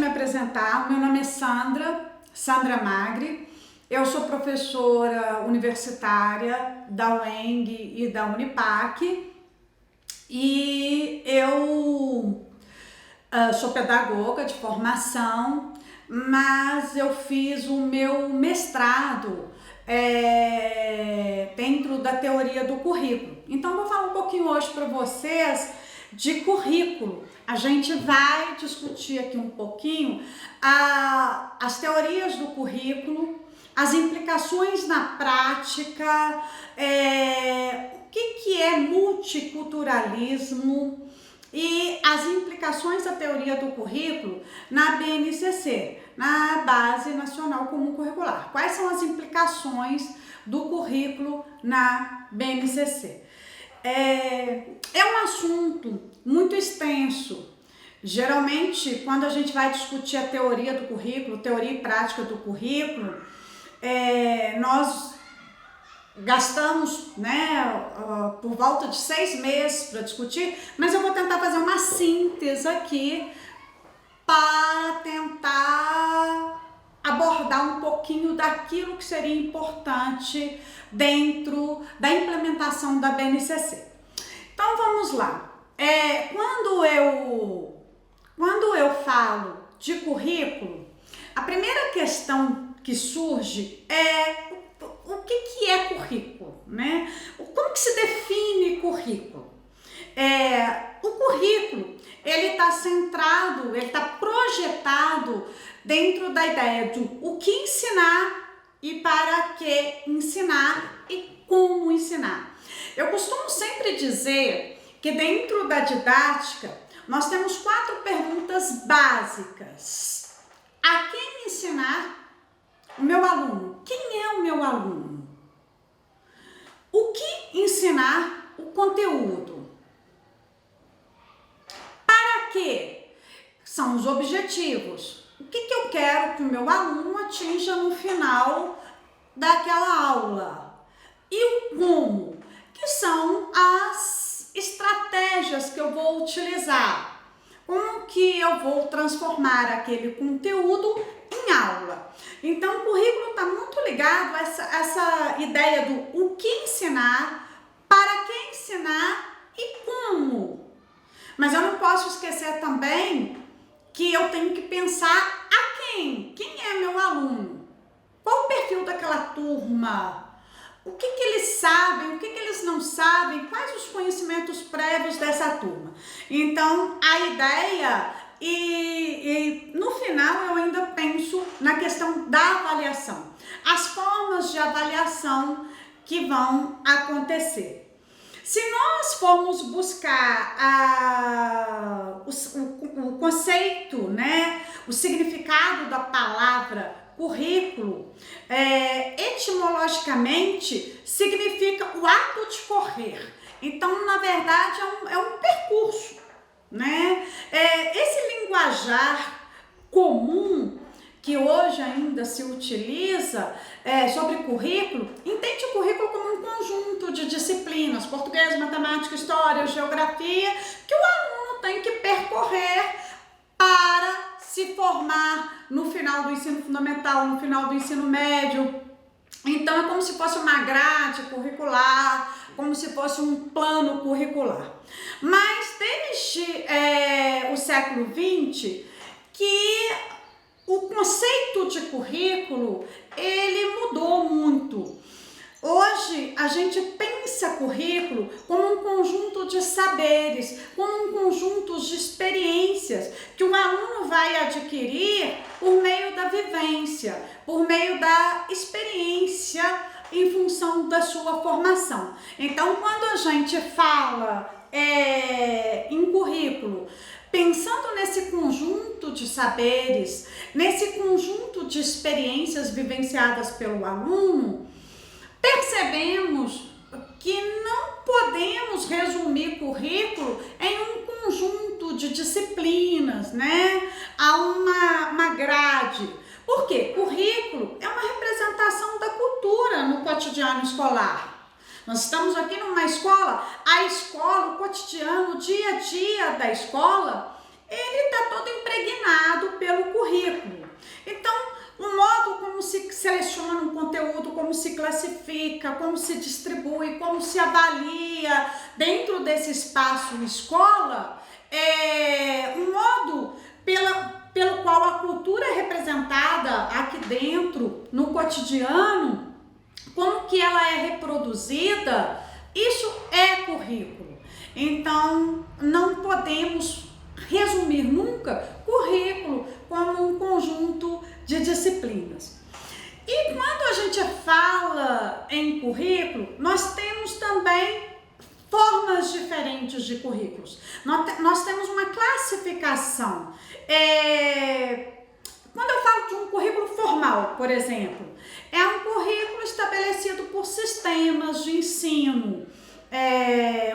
me apresentar. Meu nome é Sandra Magri. Eu sou professora universitária da UENG e da Unipac e eu sou pedagoga de formação, mas eu fiz o meu mestrado dentro da teoria do currículo. Então eu vou falar um pouquinho hoje para vocês de currículo. A gente vai discutir aqui um pouquinho as teorias do currículo, as implicações na prática, o que é multiculturalismo e as implicações da teoria do currículo na BNCC, na Base Nacional Comum Curricular. Quais são as implicações do currículo na BNCC? É um assunto muito extenso. Geralmente, quando a gente vai discutir a teoria do currículo, teoria e prática do currículo, nós gastamos por volta de 6 meses para discutir, mas eu vou tentar fazer uma síntese aqui para tentar abordar um pouquinho daquilo que seria importante dentro da implementação da BNCC. Então vamos lá. Quando eu falo de currículo, a primeira questão que surge é o que é currículo, né? Como que se define currículo? O currículo, ele está centrado, ele está projetado dentro da ideia do o que ensinar e para que ensinar e como ensinar. Eu costumo sempre dizer que dentro da didática nós temos 4 perguntas básicas. A quem ensinar? O meu aluno. Quem é o meu aluno? O que ensinar? O conteúdo. Para quê? São os objetivos. O que eu quero que o meu aluno atinja no final daquela aula? E o como? Que são as estratégias que eu vou utilizar. Como que eu vou transformar aquele conteúdo em aula. Então, o currículo está muito ligado a essa ideia do o que ensinar, para que ensinar e como. Mas eu não posso esquecer também que eu tenho que pensar a quem? Quem é meu aluno? Qual o perfil daquela turma? O que eles sabem, o que eles não sabem, quais os conhecimentos prévios dessa turma. Então, a ideia, e no final eu ainda penso na questão da avaliação, as formas de avaliação que vão acontecer. Se nós formos buscar o conceito, o significado da palavra currículo, etimologicamente significa o ato de correr. Então, na verdade, é um percurso, esse linguajar comum que hoje ainda se utiliza sobre currículo, entende o currículo como um conjunto de disciplinas, português, matemática, história, geografia, que o aluno tem que percorrer para se formar no final do ensino fundamental, no final do ensino médio. Então, é como se fosse uma grade curricular, como se fosse um plano curricular. Mas desde o século XX, que o conceito de currículo, ele mudou muito. Hoje, a gente pensa currículo como um conjunto de saberes, como um conjunto de experiências que o aluno vai adquirir por meio da vivência, por meio da experiência em função da sua formação. Então, quando a gente fala em currículo, pensando nesse conjunto de saberes, nesse conjunto de experiências vivenciadas pelo aluno, percebemos que não podemos resumir currículo em um conjunto de disciplinas, a uma grade. Por quê? Currículo é uma representação da cultura no cotidiano escolar. Nós estamos aqui numa escola, a escola, o cotidiano, o dia a dia da escola, ele está todo impregnado pelo currículo. Então, o modo como se seleciona um conteúdo, como se classifica, como se distribui, como se avalia dentro desse espaço escola, um modo pelo qual a cultura é representada aqui dentro, no cotidiano, como que ela é reproduzida, isso é currículo. Então, não podemos resumir nunca currículo como um conjunto de disciplinas. E quando a gente fala em currículo, nós temos também formas diferentes de currículos. Nós temos uma classificação. Quando eu falo de um currículo formal, por exemplo, é um currículo estabelecido por sistemas de ensino,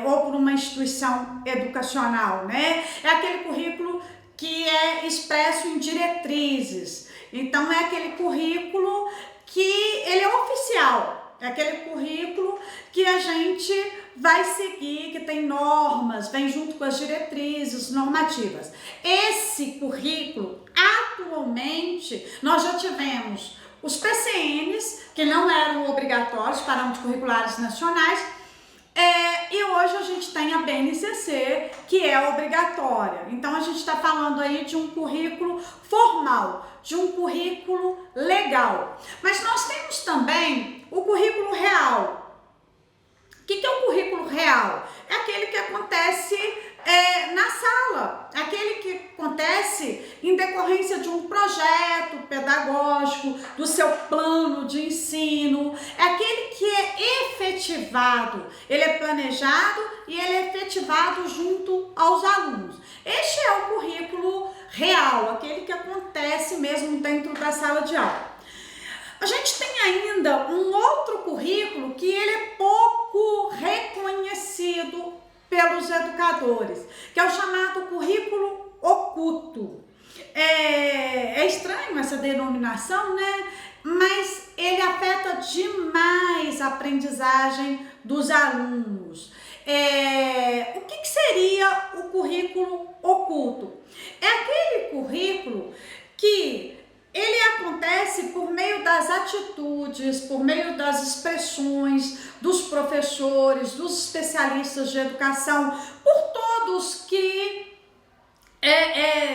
ou por uma instituição educacional, né? É aquele currículo que é expresso em diretrizes. Então, é aquele currículo que ele é oficial, é aquele currículo que a gente vai seguir, que tem normas, vem junto com as diretrizes normativas. Esse currículo, atualmente, nós já tivemos os PCNs, que não eram obrigatórios, parâmetros curriculares nacionais, e hoje a gente tem a BNCC, que é obrigatória. Então, a gente está falando aí de um currículo formal, de um currículo legal. Mas nós temos também o currículo real. O que é o currículo real? É aquele que acontece na sala, aquele que acontece em decorrência de um projeto pedagógico, do seu plano de ensino, é aquele que é efetivado, ele é planejado e ele é efetivado junto aos alunos. Este é o currículo real, aquele que acontece mesmo dentro da sala de aula. A gente tem ainda um outro currículo que ele é pouco reconhecido pelos educadores, que é o chamado currículo oculto. É estranho essa denominação, né? Mas ele afeta demais a aprendizagem dos alunos. O que seria o currículo oculto? É aquele currículo que ele acontece por meio das atitudes, por meio das expressões dos professores, dos especialistas de educação, por todos que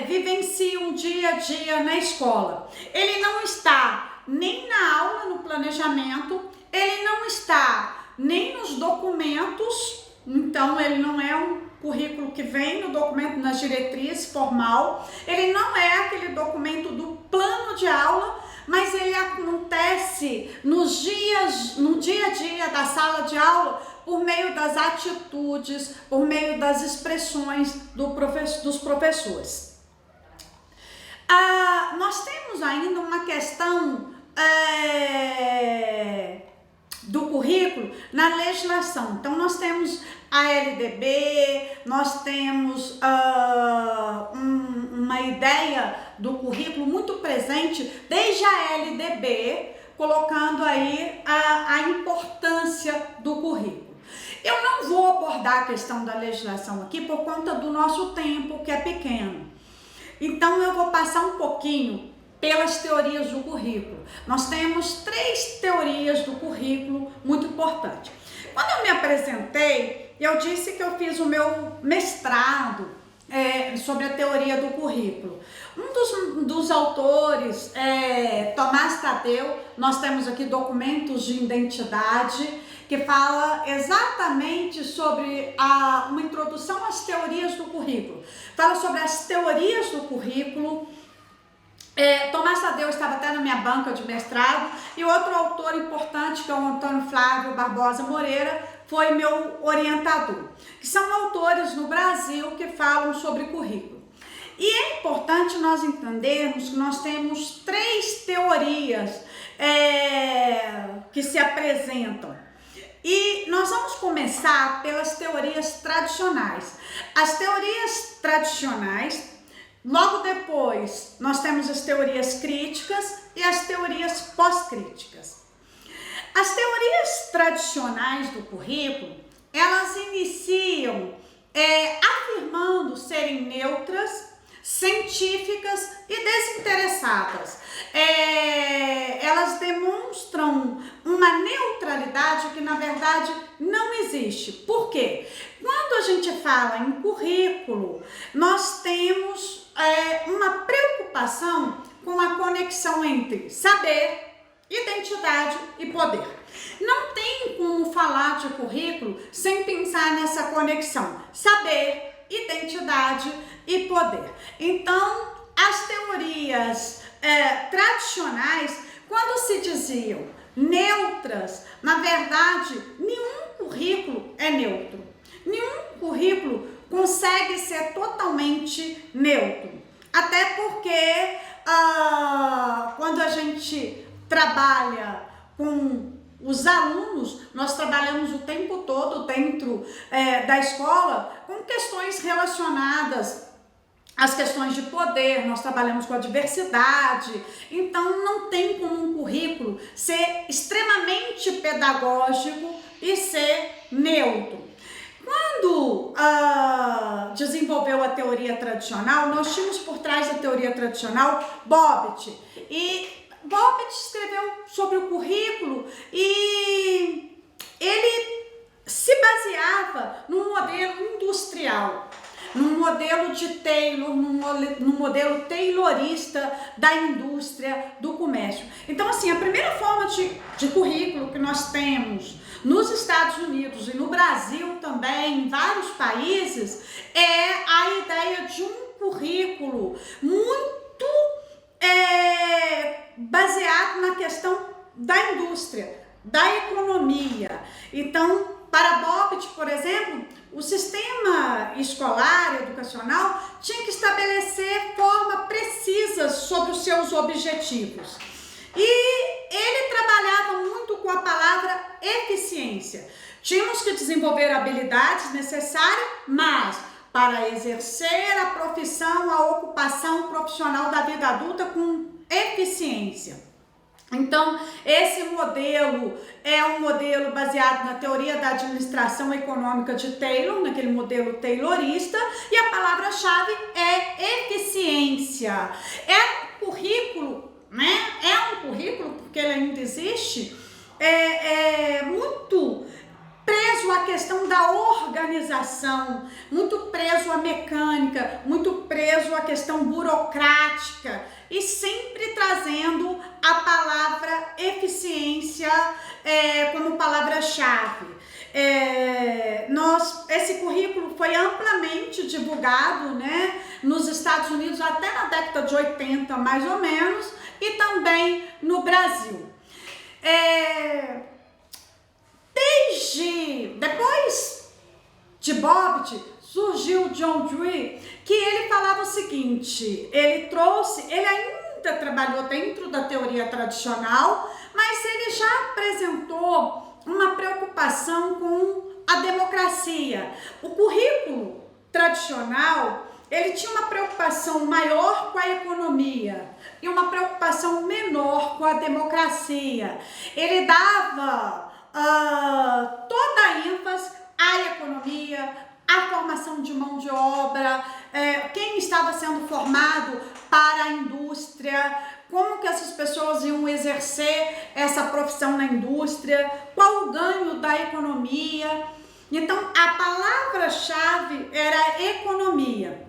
vivenciam dia a dia na escola. Ele não está nem na aula, no planejamento, ele não está nem nos documentos, então ele não é um currículo que vem no documento, nas diretrizes formal, ele não é aquele documento do plano de aula, mas ele acontece no dia a dia da sala de aula por meio das atitudes, por meio das expressões dos professores. Nós temos ainda uma questão do currículo na legislação. Então, nós temos a LDB, nós temos uma ideia do currículo muito presente desde a LDB, colocando aí a importância do currículo. Eu não vou abordar a questão da legislação aqui por conta do nosso tempo, que é pequeno. Então, eu vou passar um pouquinho pelas teorias do currículo. Nós temos 3 teorias do currículo muito importantes. Quando eu me apresentei, eu disse que eu fiz o meu mestrado sobre a teoria do currículo. Um dos autores, Tomás Tadeu, nós temos aqui documentos de identidade, que fala exatamente sobre uma introdução às teorias do currículo. Fala sobre as teorias do currículo. Tomás Tadeu estava até na minha banca de mestrado, e outro autor importante, que é o Antônio Flávio Barbosa Moreira, foi meu orientador, que são autores no Brasil que falam sobre currículo. E é importante nós entendermos que nós temos 3 teorias que se apresentam. E nós vamos começar pelas teorias tradicionais. As teorias tradicionais, logo depois, nós temos as teorias críticas e as teorias pós-críticas. As teorias tradicionais do currículo, elas iniciam afirmando serem neutras, científicas e desinteressadas. Elas demonstram uma neutralidade que, na verdade, não existe. Por quê? Quando a gente fala em currículo, nós temos uma preocupação com a conexão entre saber, identidade e poder. Não tem como falar de currículo sem pensar nessa conexão, saber, identidade e poder. Então, as teorias tradicionais, quando se diziam neutras, na verdade, nenhum currículo é neutro. Nenhum currículo consegue ser totalmente neutro. Até porque quando a gente trabalha com os alunos, nós trabalhamos o tempo todo dentro da escola com questões relacionadas às questões de poder, nós trabalhamos com a diversidade, então não tem como um currículo ser extremamente pedagógico e ser neutro. Quando desenvolveu a teoria tradicional, nós tínhamos por trás da teoria tradicional Bobbitt, e Bobbitt escreveu sobre o currículo e ele se baseava num modelo industrial, num modelo de Taylor, num modelo taylorista da indústria do comércio. Então, assim, a primeira forma de currículo que nós temos nos Estados Unidos e no Brasil também, em vários países, é a ideia de um currículo muito baseado na questão da indústria, da economia. Então, para Bobbitt, por exemplo, o sistema escolar, educacional, tinha que estabelecer forma precisa sobre os seus objetivos. E ele trabalhava muito com a palavra eficiência. Tínhamos que desenvolver habilidades necessárias, mas para exercer a profissão, a ocupação profissional da vida adulta com eficiência. Então, esse modelo é um modelo baseado na teoria da administração econômica de Taylor, naquele modelo taylorista, e a palavra-chave é eficiência. É um currículo, né? É um currículo, porque ele ainda existe, muito preso à questão da organização, muito preso à mecânica, muito preso à questão burocrática e sempre trazendo a palavra eficiência como palavra-chave. Esse currículo foi amplamente divulgado, né, nos Estados Unidos até na década de 80, mais ou menos, e também no Brasil. Depois de Bobbitt, surgiu John Dewey, que ele falava o seguinte, ele ainda trabalhou dentro da teoria tradicional, mas ele já apresentou uma preocupação com a democracia. O currículo tradicional, ele tinha uma preocupação maior com a economia e uma preocupação menor com a democracia. Ele dava toda a ênfase à economia, à formação de mão de obra, quem estava sendo formado para a indústria, como que essas pessoas iam exercer essa profissão na indústria, qual o ganho da economia. Então, a palavra-chave era economia.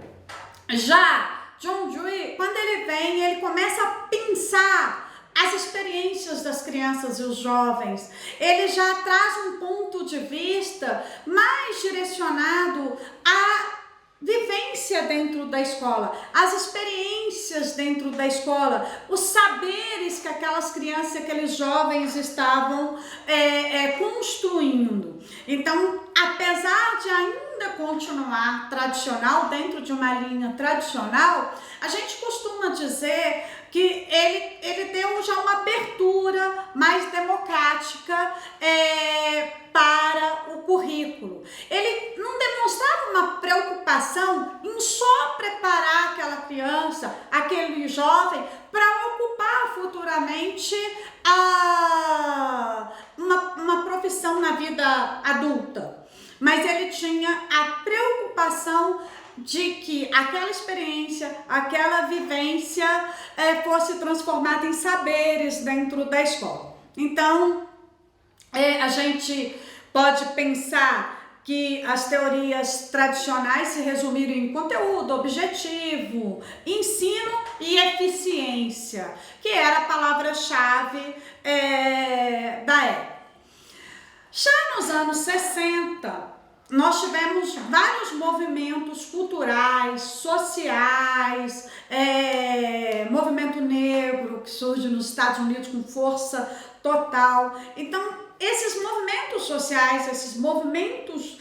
Já John Dewey, quando ele começa a pensar as experiências das crianças e os jovens, ele já traz um ponto de vista mais direcionado à vivência dentro da escola, as experiências dentro da escola, os saberes que aquelas crianças e aqueles jovens estavam construindo. Então, apesar de ainda continuar tradicional, dentro de uma linha tradicional, a gente costuma dizer que ele deu já uma abertura mais democrática para o currículo. Ele não demonstrava uma preocupação em só preparar aquela criança, aquele jovem, para ocupar futuramente uma profissão na vida adulta. Mas ele tinha a preocupação de que aquela experiência, aquela vivência fosse transformada em saberes dentro da escola. Então, a gente pode pensar que as teorias tradicionais se resumiram em conteúdo, objetivo, ensino e eficiência, que era a palavra-chave da época. Já nos anos 60, nós tivemos vários movimentos culturais, sociais, movimento negro que surge nos Estados Unidos com força total. Então, esses movimentos sociais, esses movimentos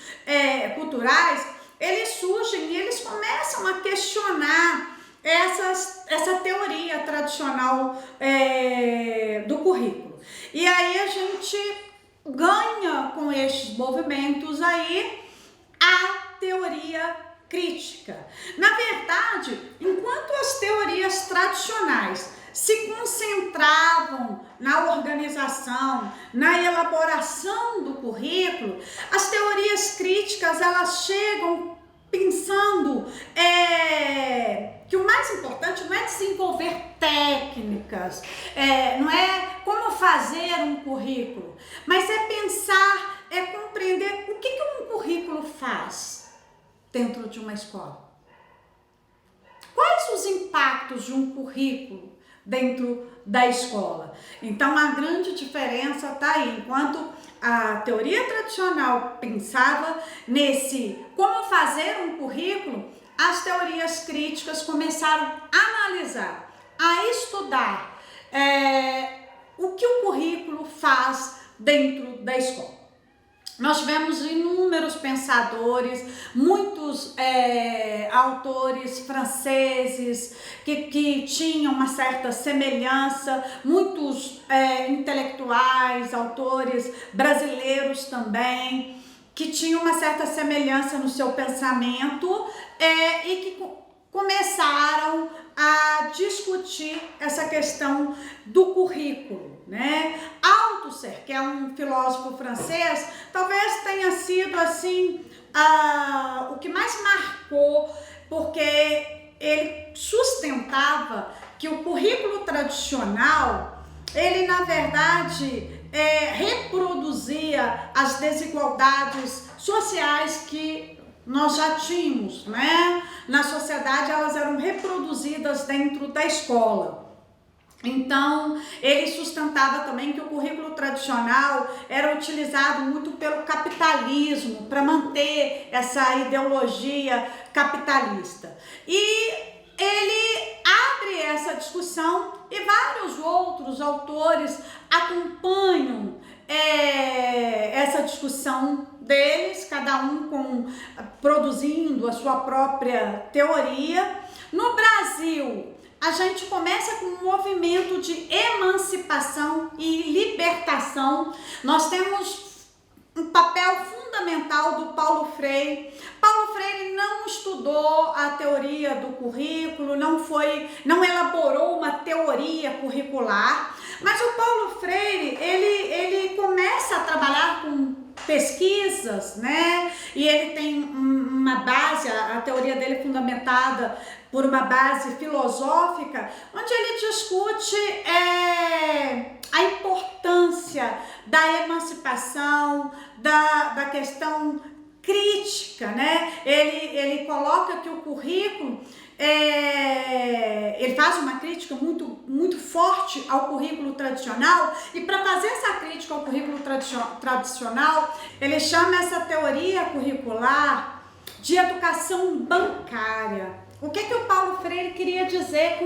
culturais, eles surgem e eles começam a questionar essa teoria tradicional do currículo. E aí a gente ganha com estes movimentos aí a teoria crítica. Na verdade, enquanto as teorias tradicionais se concentravam na organização, na elaboração do currículo, as teorias críticas, elas chegam pensando que o mais importante não é desenvolver técnicas, não é como fazer um currículo, mas é pensar, compreender o que um currículo faz dentro de uma escola. Quais os impactos de um currículo dentro da escola? Então, a grande diferença está aí. Enquanto a teoria tradicional pensava nesse como fazer um currículo, as teorias críticas começaram a analisar, a estudar o que o currículo faz dentro da escola. Nós tivemos inúmeros pensadores, muitos autores franceses que tinham uma certa semelhança, muitos intelectuais, autores brasileiros também, que tinham uma certa semelhança no seu pensamento e que começaram a discutir essa questão do currículo, né? Althusser, que é um filósofo francês, talvez tenha sido assim o que mais marcou, porque ele sustentava que o currículo tradicional, ele na verdade reproduzia as desigualdades sociais que nós já tínhamos, né? Na sociedade, elas eram reproduzidas dentro da escola. Então, ele sustentava também que o currículo tradicional era utilizado muito pelo capitalismo, para manter essa ideologia capitalista. E ele abre essa discussão e vários outros autores acompanham essa discussão deles, cada um produzindo a sua própria teoria. No Brasil, a gente começa com um movimento de emancipação e libertação. Nós temos um papel fundamental do Paulo Freire. Paulo Freire não estudou a teoria do currículo, não elaborou uma teoria curricular, mas o Paulo Freire, ele começa a trabalhar com pesquisas, né? E ele tem uma base, a teoria dele é fundamentada por uma base filosófica, onde ele discute a importância da emancipação, da questão crítica, né? Ele coloca que o currículo, ele faz uma crítica muito, muito forte ao currículo tradicional, e para fazer essa crítica ao currículo tradicional, ele chama essa teoria curricular de educação bancária. O que o Paulo Freire queria dizer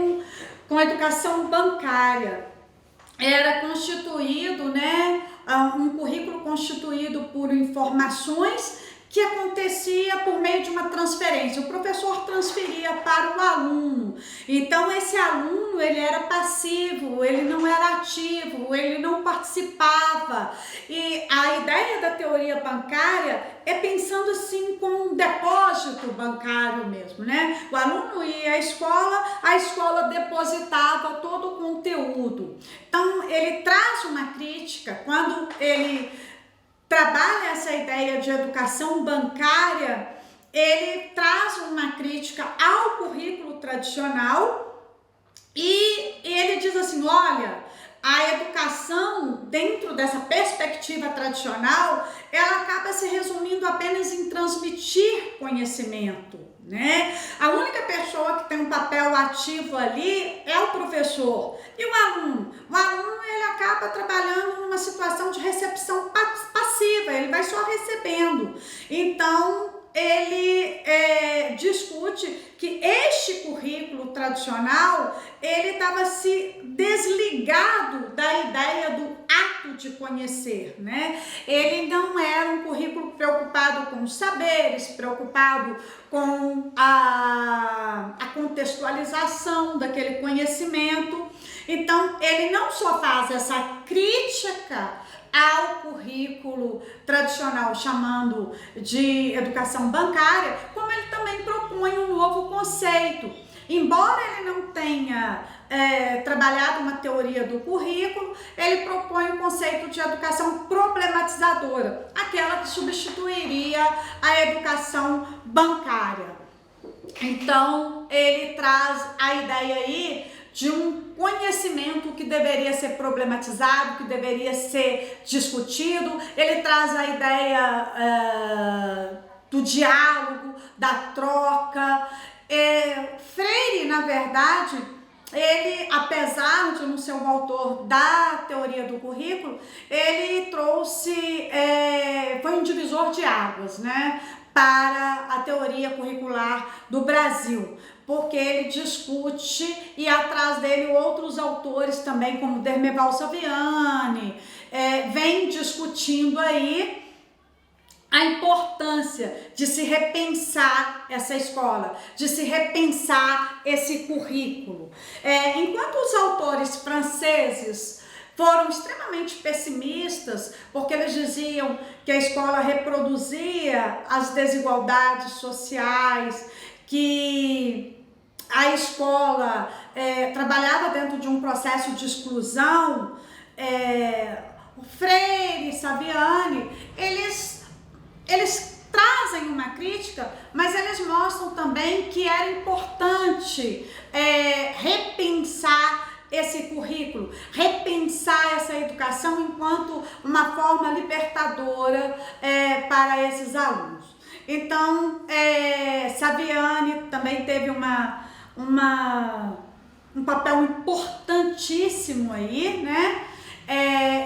com a educação bancária? Era constituído, né, um currículo constituído por informações que acontecia por meio de uma transferência. O professor transferia para o aluno. Então, esse aluno, ele era passivo, ele não era ativo, ele não participava. E a ideia da teoria bancária é pensando assim com um depósito bancário mesmo, né? O aluno ia à escola, a escola depositava todo o conteúdo. Então, ele traz uma crítica quando ele trabalha essa ideia de educação bancária, ele traz uma crítica ao currículo tradicional e ele diz assim, olha, a educação dentro dessa perspectiva tradicional, ela acaba se resumindo apenas em transmitir conhecimento, né? A única pessoa que tem um papel ativo ali é o professor e o aluno. O aluno, ele acaba trabalhando numa situação de recepção passiva, ele vai só recebendo. Então, ele discute que este currículo tradicional, ele estava se desligado da ideia do ato de conhecer, né? Ele não era um currículo preocupado com os saberes, preocupado com a contextualização daquele conhecimento. Então, ele não só faz essa crítica ao currículo tradicional, chamando de educação bancária, como ele também propõe um novo conceito. Embora ele não tenha trabalhado uma teoria do currículo, ele propõe o conceito de educação problematizadora, aquela que substituiria a educação bancária. Então, ele traz a ideia aí de um conhecimento que deveria ser problematizado, que deveria ser discutido. Ele traz a ideia do diálogo, da troca. Freire, na verdade, ele, apesar de não ser um autor da teoria do currículo, ele trouxe, foi um divisor de águas, né, para a teoria curricular do Brasil, porque ele discute e atrás dele outros autores também, como Dermeval Saviani, vem discutindo aí a importância de se repensar essa escola, de se repensar esse currículo. Enquanto os autores franceses foram extremamente pessimistas, porque eles diziam que a escola reproduzia as desigualdades sociais, que a escola trabalhava dentro de um processo de exclusão, o Freire, Saviani, eles trazem uma crítica, mas eles mostram também que era importante repensar esse currículo, repensar essa educação enquanto uma forma libertadora para esses alunos. Então, Saviani também teve um papel importantíssimo aí, né?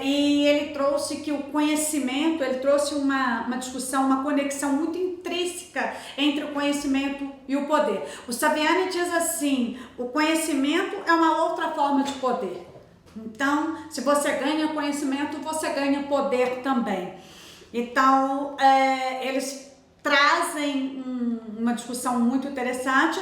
E ele trouxe que o conhecimento, ele trouxe uma discussão, uma conexão muito intrínseca entre o conhecimento e o poder. O Saviani diz assim, o conhecimento é uma outra forma de poder. Então, se você ganha conhecimento, você ganha poder também. Então, eles trazem uma discussão muito interessante.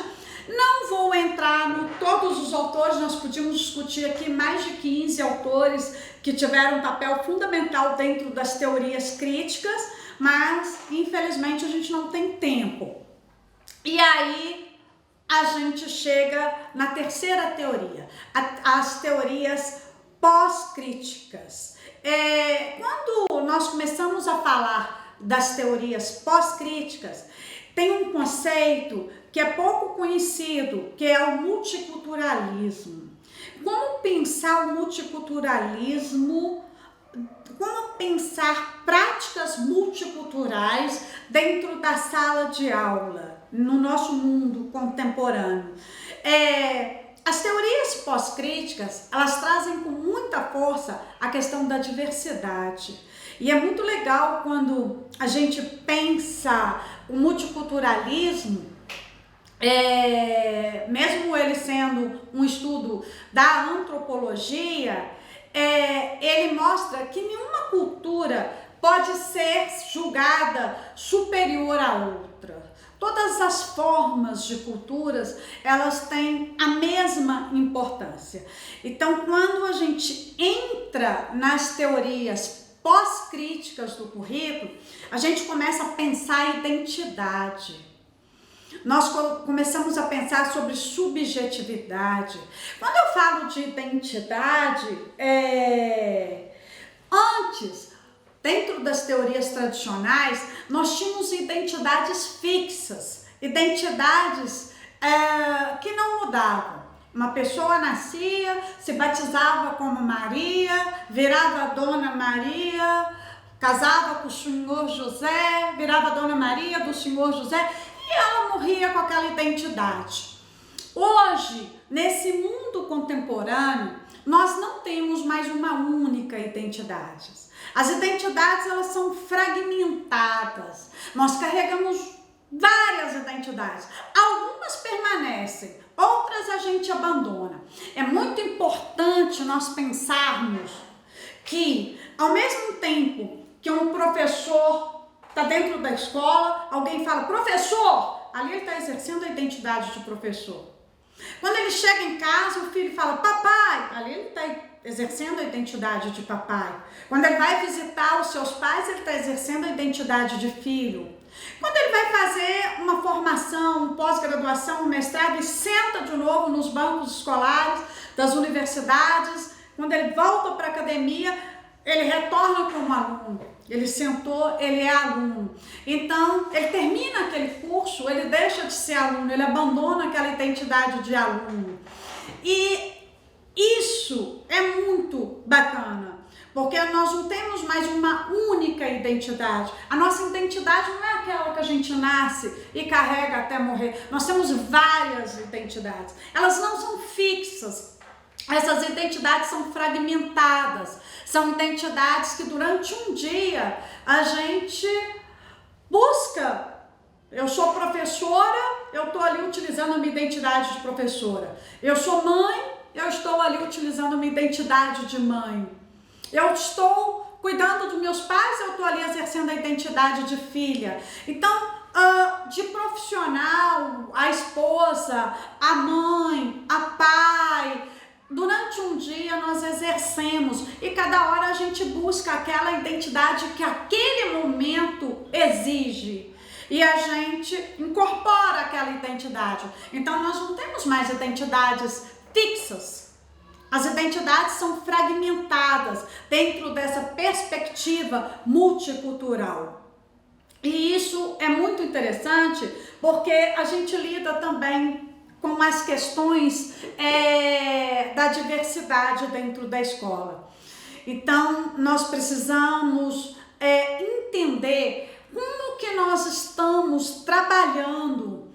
Não vou entrar em todos os autores, nós podíamos discutir aqui mais de 15 autores que tiveram um papel fundamental dentro das teorias críticas, mas infelizmente a gente não tem tempo. E aí a gente chega na terceira teoria, as teorias pós-críticas. Quando nós começamos a falar das teorias pós-críticas, tem um conceito que é pouco conhecido, que é o multiculturalismo. Como pensar o multiculturalismo, como pensar práticas multiculturais dentro da sala de aula, no nosso mundo contemporâneo? As teorias pós-críticas, elas trazem com muita força a questão da diversidade. E é muito legal quando a gente pensa o multiculturalismo, mesmo ele sendo um estudo da antropologia, ele mostra que nenhuma cultura pode ser julgada superior à outra. Todas as formas de culturas, elas têm a mesma importância. Então, quando a gente entra nas teorias pós-críticas do currículo, a gente começa a pensar a identidade. Nós começamos a pensar sobre subjetividade. Quando eu falo de identidade, antes dentro das teorias tradicionais, nós tínhamos identidades fixas, identidades que não mudavam. Uma pessoa nascia, se batizava como Maria, virava Dona Maria, casava com o Senhor José, virava Dona Maria do Senhor José e ela morria com aquela identidade. Hoje, nesse mundo contemporâneo, nós não temos mais uma única identidade. As identidades, elas são fragmentadas. Nós carregamos várias identidades. Algumas permanecem, outras a gente abandona. É muito importante nós pensarmos que, ao mesmo tempo que um professor está dentro da escola, alguém fala, professor, ali ele está exercendo a identidade de professor. Quando ele chega em casa, o filho fala, papai, ali ele está exercendo a identidade de papai. Quando ele vai visitar os seus pais, ele está exercendo a identidade de filho. Quando ele vai fazer uma formação, um pós-graduação, um mestrado e senta de novo nos bancos escolares das universidades, quando ele volta para a academia, ele retorna como aluno. Ele sentou, ele é aluno. Então, ele termina aquele curso, ele deixa de ser aluno, ele abandona aquela identidade de aluno. E isso é muito bacana, porque nós não temos mais uma única identidade. A nossa identidade não é aquela que a gente nasce e carrega até morrer. Nós temos várias identidades. Elas não são fixas. Essas identidades são fragmentadas. São identidades que durante um dia a gente busca. Eu sou professora, eu estou ali utilizando a minha identidade de professora. Eu sou mãe, eu estou ali utilizando a minha identidade de mãe. Eu estou cuidando dos meus pais, eu estou ali exercendo a identidade de filha. Então, de profissional, a esposa, a mãe, a pai, durante um dia nós exercemos e cada hora a gente busca aquela identidade que aquele momento exige. E a gente incorpora aquela identidade. Então, nós não temos mais identidades fixas. As identidades são fragmentadas dentro dessa perspectiva multicultural. E isso é muito interessante porque a gente lida também com as questões da diversidade dentro da escola. Então, nós precisamos entender como que nós estamos trabalhando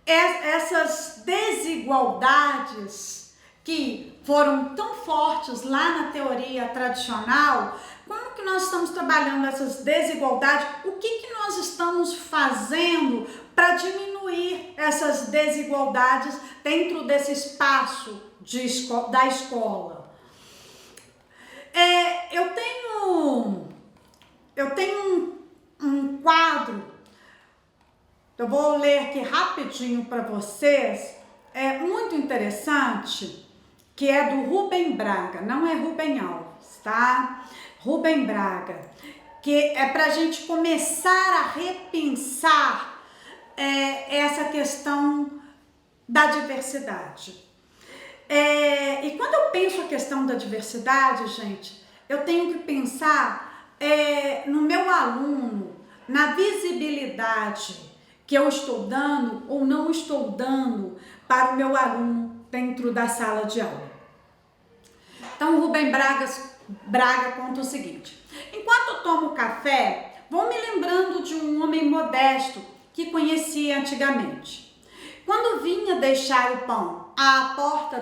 essas desigualdades que foram tão fortes lá na teoria tradicional. Como que nós estamos trabalhando essas desigualdades? O que nós estamos fazendo para diminuir essas desigualdades dentro desse espaço da escola? Eu tenho um quadro, eu vou ler aqui rapidinho para vocês, é muito interessante, que é do Rubem Braga, não é Rubem Alves, tá? Rubem Braga, que é para a gente começar a repensar essa questão da diversidade. E quando eu penso a questão da diversidade, gente, eu tenho que pensar no meu aluno, na visibilidade que eu estou dando ou não estou dando para o meu aluno dentro da sala de aula. Então, o Rubem Braga conta o seguinte: enquanto eu tomo café, vou me lembrando de um homem modesto que conhecia antigamente. Quando vinha deixar o pão à porta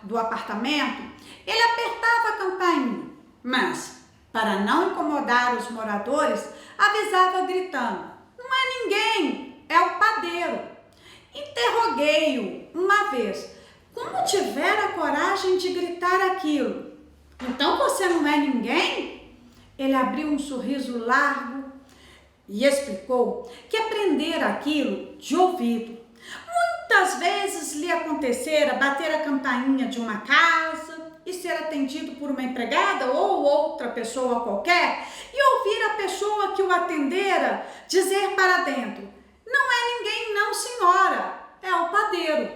do apartamento, ele apertava a campainha, mas, para não incomodar os moradores, avisava gritando: não é ninguém, é o padeiro. Interroguei-o uma vez: como tivera coragem de gritar aquilo? Então você não é ninguém? Ele abriu um sorriso largo e explicou que aprendera aquilo de ouvido. Muitas vezes lhe acontecera bater a campainha de uma casa e ser atendido por uma empregada ou outra pessoa qualquer e ouvir a pessoa que o atendera dizer para dentro: não é ninguém não, senhora, é o padeiro.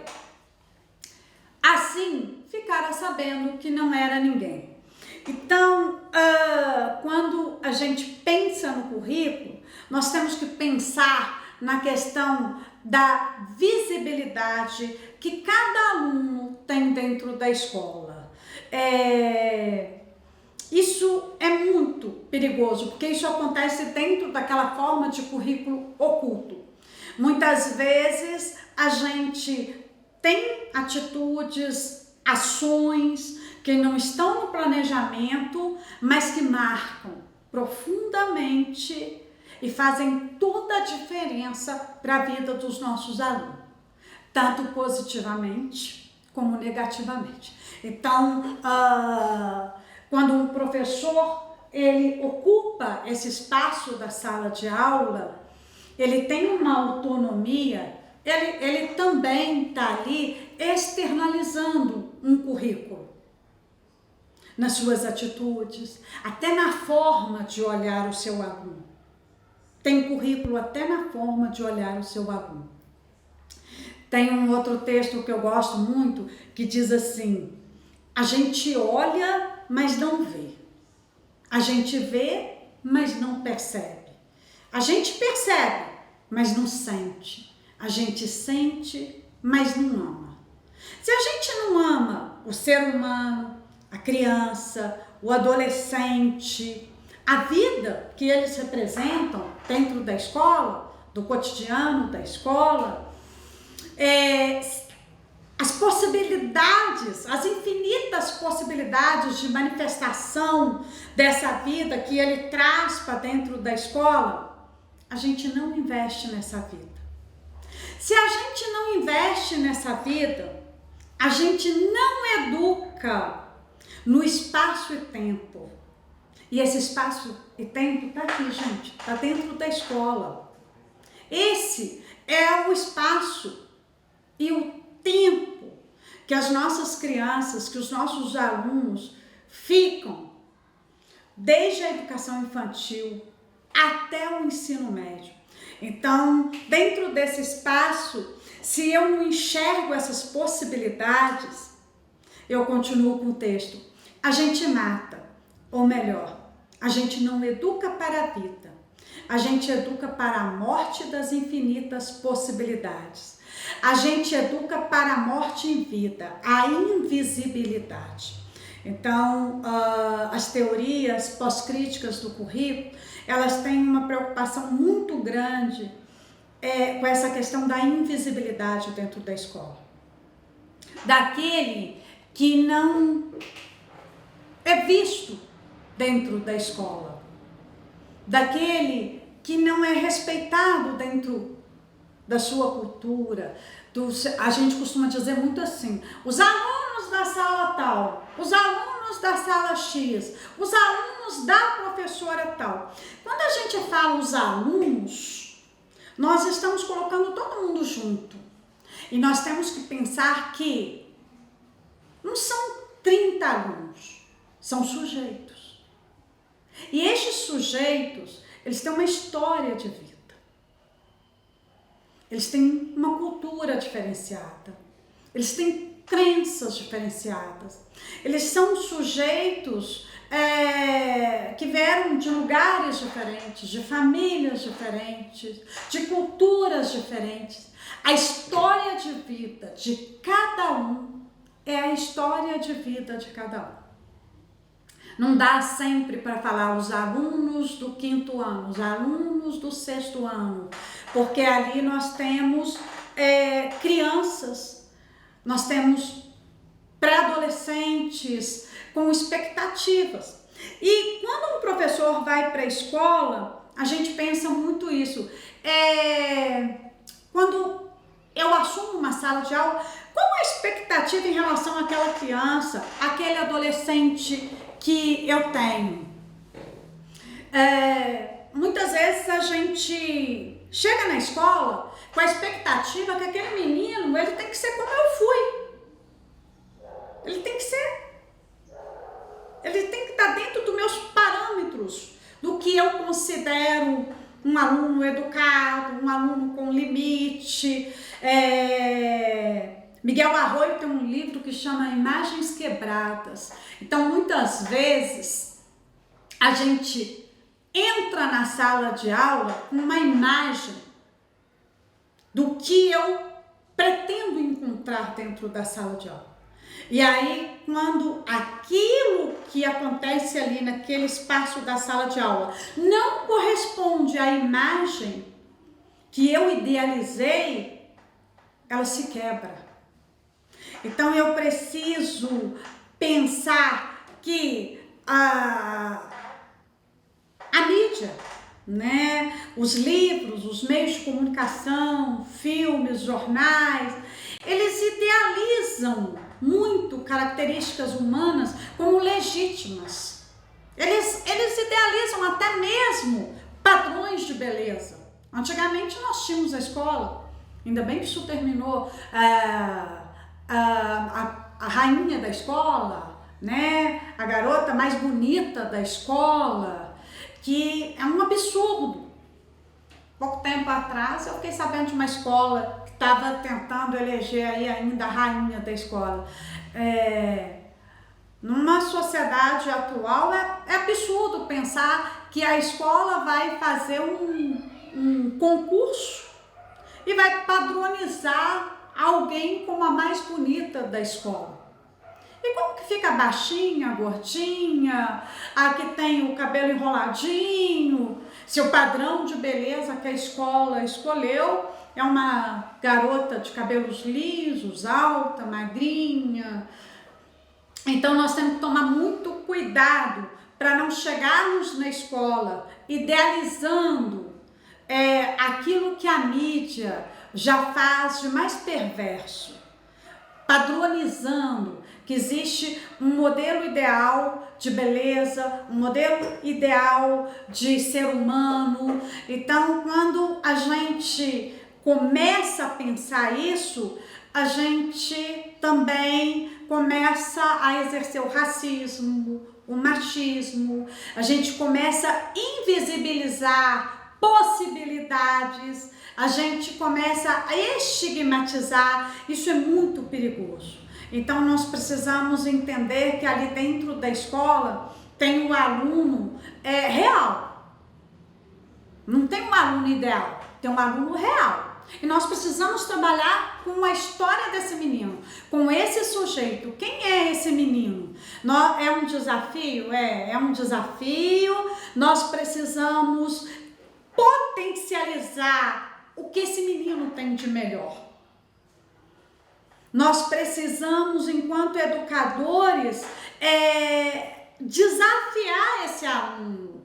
Assim, ficara sabendo que não era ninguém. Então, quando a gente pensa no currículo, nós temos que pensar na questão da visibilidade que cada aluno tem dentro da escola. Isso é muito perigoso, porque isso acontece dentro daquela forma de currículo oculto. Muitas vezes a gente tem atitudes, ações que não estão no planejamento, mas que marcam profundamente e fazem toda a diferença para a vida dos nossos alunos, tanto positivamente como negativamente. Então, quando um professor ele ocupa esse espaço da sala de aula, ele tem uma autonomia, ele também está ali externalizando um currículo nas suas atitudes, até na forma de olhar o seu aluno. Tem currículo até na forma de olhar o seu aluno. Tem um outro texto que eu gosto muito, que diz assim: a gente olha, mas não vê. A gente vê, mas não percebe. A gente percebe, mas não sente. A gente sente, mas não ama. Se a gente não ama o ser humano, a criança, o adolescente, a vida que eles representam dentro da escola, do cotidiano da escola, as possibilidades, as infinitas possibilidades de manifestação dessa vida que ele traz para dentro da escola, a gente não investe nessa vida. Se a gente não investe nessa vida, a gente não educa no espaço e tempo. E esse espaço e tempo está aqui, gente, está dentro da escola. Esse é o espaço e o tempo que as nossas crianças, que os nossos alunos ficam desde a educação infantil até o ensino médio. Então, dentro desse espaço, se eu não enxergo essas possibilidades, eu continuo com o texto. A gente mata, ou melhor, a gente não educa para a vida. A gente educa para a morte das infinitas possibilidades. A gente educa para a morte em vida, a invisibilidade. Então, as teorias pós-críticas do currículo, elas têm uma preocupação muito grande com essa questão da invisibilidade dentro da escola. Daquele que não é visto dentro da escola. Daquele que não é respeitado dentro da sua cultura. A gente costuma dizer muito assim: os alunos da sala tal, os alunos da sala X, os alunos da professora tal. Quando a gente fala os alunos, nós estamos colocando todo mundo junto. E nós temos que pensar que não são 30 alunos, são sujeitos. E estes sujeitos, eles têm uma história de vida. Eles têm uma cultura diferenciada. Eles têm crenças diferenciadas. Eles são sujeitos que vieram de lugares diferentes, de famílias diferentes, de culturas diferentes. A história de vida de cada um é a história de vida de cada um. Não dá sempre para falar os alunos do 5º ano, os alunos do 6º ano, porque ali nós temos crianças, nós temos pré-adolescentes com expectativas. E quando um professor vai para a escola, a gente pensa muito isso. Quando eu assumo uma sala de aula, qual a expectativa em relação àquela criança, àquele adolescente que eu tenho? Muitas vezes a gente chega na escola com a expectativa que aquele menino, ele tem que ser como eu fui. Ele tem que ser. Ele tem que estar dentro dos meus parâmetros, do que eu considero um aluno educado, um aluno com limite, Miguel Arroyo tem um livro que chama Imagens Quebradas. Então, muitas vezes, a gente entra na sala de aula com uma imagem do que eu pretendo encontrar dentro da sala de aula. E aí, quando aquilo que acontece ali naquele espaço da sala de aula não corresponde à imagem que eu idealizei, ela se quebra. Então, eu preciso pensar que a mídia, né, os livros, os meios de comunicação, filmes, jornais, eles idealizam muito características humanas como legítimas. Eles idealizam até mesmo padrões de beleza. Antigamente nós tínhamos a escola, ainda bem que isso terminou, a rainha da escola, né? A garota mais bonita da escola, que é um absurdo. Pouco tempo atrás eu fiquei sabendo de uma escola que estava tentando eleger aí ainda a rainha da escola. Numa sociedade atual é absurdo pensar que a escola vai fazer um concurso e vai padronizar alguém como a mais bonita da escola. E como que fica a baixinha, a gordinha, a que tem o cabelo enroladinho? Se o padrão de beleza que a escola escolheu é uma garota de cabelos lisos, alta, magrinha. Então nós temos que tomar muito cuidado para não chegarmos na escola idealizando aquilo que a mídia já faz de mais perverso, padronizando que existe um modelo ideal de beleza, um modelo ideal de ser humano. Então, quando a gente começa a pensar isso, a gente também começa a exercer o racismo, o machismo, a gente começa a invisibilizar possibilidades, a gente começa a estigmatizar. Isso é muito perigoso. Então nós precisamos entender que ali dentro da escola tem um aluno real. Não tem um aluno ideal, tem um aluno real. E nós precisamos trabalhar com a história desse menino, com esse sujeito. Quem é esse menino? É um desafio? É um desafio. Nós precisamos potencializar o que esse menino tem de melhor. Nós precisamos, enquanto educadores, desafiar esse aluno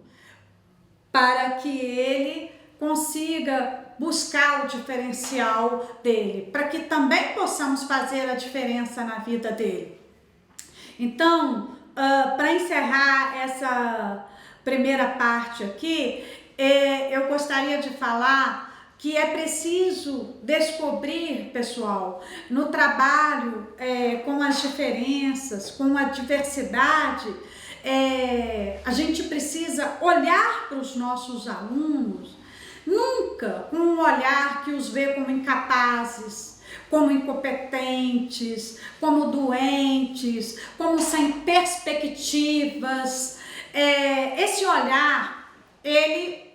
para que ele consiga buscar o diferencial dele, para que também possamos fazer a diferença na vida dele. Então, para encerrar essa primeira parte aqui, eu gostaria de falar que é preciso descobrir, pessoal, no trabalho com as diferenças, com a diversidade, a gente precisa olhar para os nossos alunos, nunca com um olhar que os vê como incapazes, como incompetentes, como doentes, como sem perspectivas. Esse olhar, ele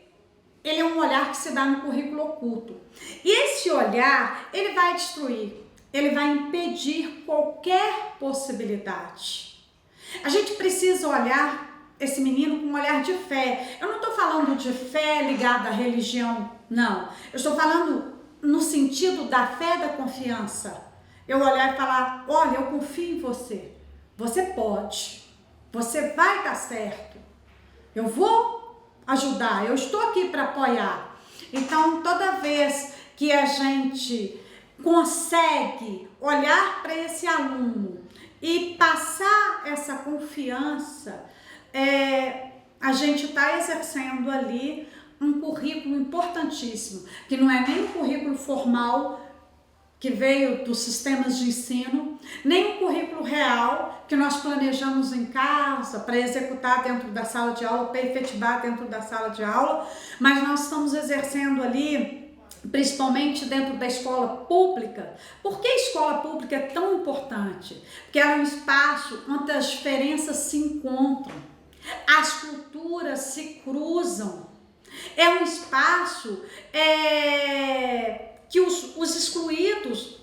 é um olhar que se dá no currículo oculto. E esse olhar, ele vai destruir, ele vai impedir qualquer possibilidade. A gente precisa olhar esse menino com um olhar de fé. Eu não estou falando de fé ligada à religião, não. Eu estou falando no sentido da fé, da confiança. Eu olhar e falar, olha, eu confio em você. Você pode. Você vai dar certo. Eu vou ajudar, eu estou aqui para apoiar. Então, toda vez que a gente consegue olhar para esse aluno e passar essa confiança, a gente está exercendo ali um currículo importantíssimo, que não é nem um currículo formal que veio dos sistemas de ensino, nem um currículo real que nós planejamos em casa para executar dentro da sala de aula, para efetivar dentro da sala de aula, mas nós estamos exercendo ali principalmente dentro da escola pública. Por que a escola pública é tão importante? Porque ela é um espaço onde as diferenças se encontram, as culturas se cruzam. É um espaço que os excluídos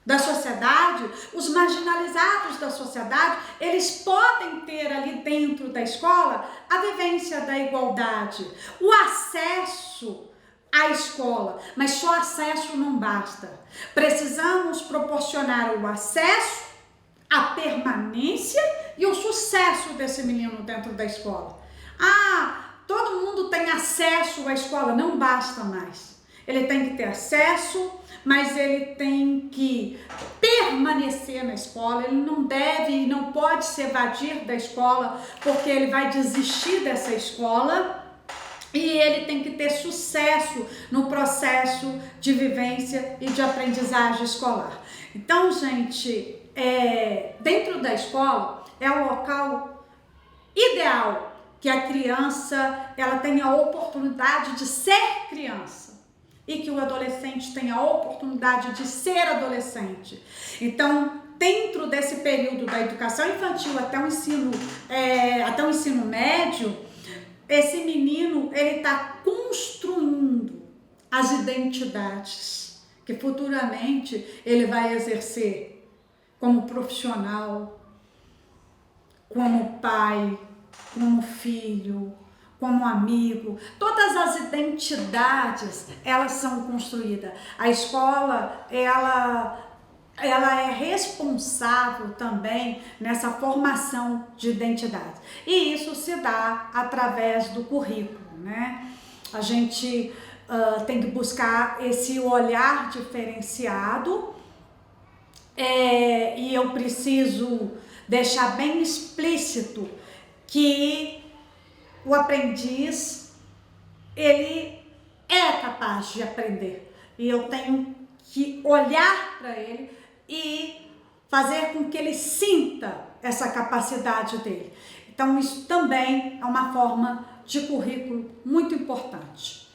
da sociedade, os marginalizados da sociedade, eles podem ter ali dentro da escola a vivência da igualdade, o acesso à escola, mas só acesso não basta. Precisamos proporcionar o acesso, a permanência e o sucesso desse menino dentro da escola. Todo mundo tem acesso à escola, não basta mais. Ele tem que ter acesso, mas ele tem que permanecer na escola, ele não deve e não pode se evadir da escola, porque ele vai desistir dessa escola, e ele tem que ter sucesso no processo de vivência e de aprendizagem escolar. Então, gente, dentro da escola é o local ideal que a criança ela tenha a oportunidade de ser criança e que o adolescente tenha a oportunidade de ser adolescente. Então, dentro desse período da educação infantil até o ensino médio, esse menino ele está construindo as identidades que futuramente ele vai exercer como profissional, como pai, como filho, como amigo. Todas as identidades, elas são construídas. A escola, ela é responsável também nessa formação de identidade. E isso se dá através do currículo, né? A gente tem que buscar esse olhar diferenciado, e eu preciso deixar bem explícito que o aprendiz, ele é capaz de aprender. E eu tenho que olhar para ele e fazer com que ele sinta essa capacidade dele. Então, isso também é uma forma de currículo muito importante.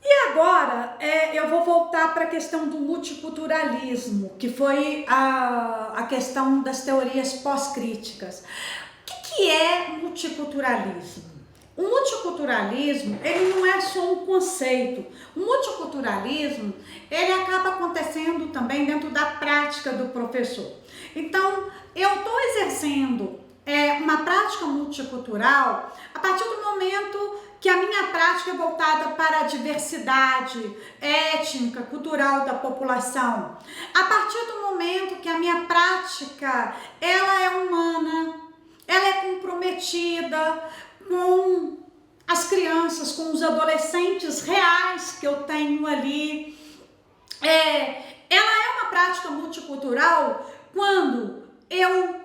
E agora, eu vou voltar para a questão do multiculturalismo, que foi a questão das teorias pós-críticas. O que é multiculturalismo? O multiculturalismo, ele não é só um conceito. O multiculturalismo, ele acaba acontecendo também dentro da prática do professor. Então, eu estou exercendo uma prática multicultural a partir do momento que a minha prática é voltada para a diversidade étnica, cultural da população. A partir do momento que a minha prática, ela é humana, ela é comprometida com as crianças, com os adolescentes reais que eu tenho ali. Ela é uma prática multicultural quando eu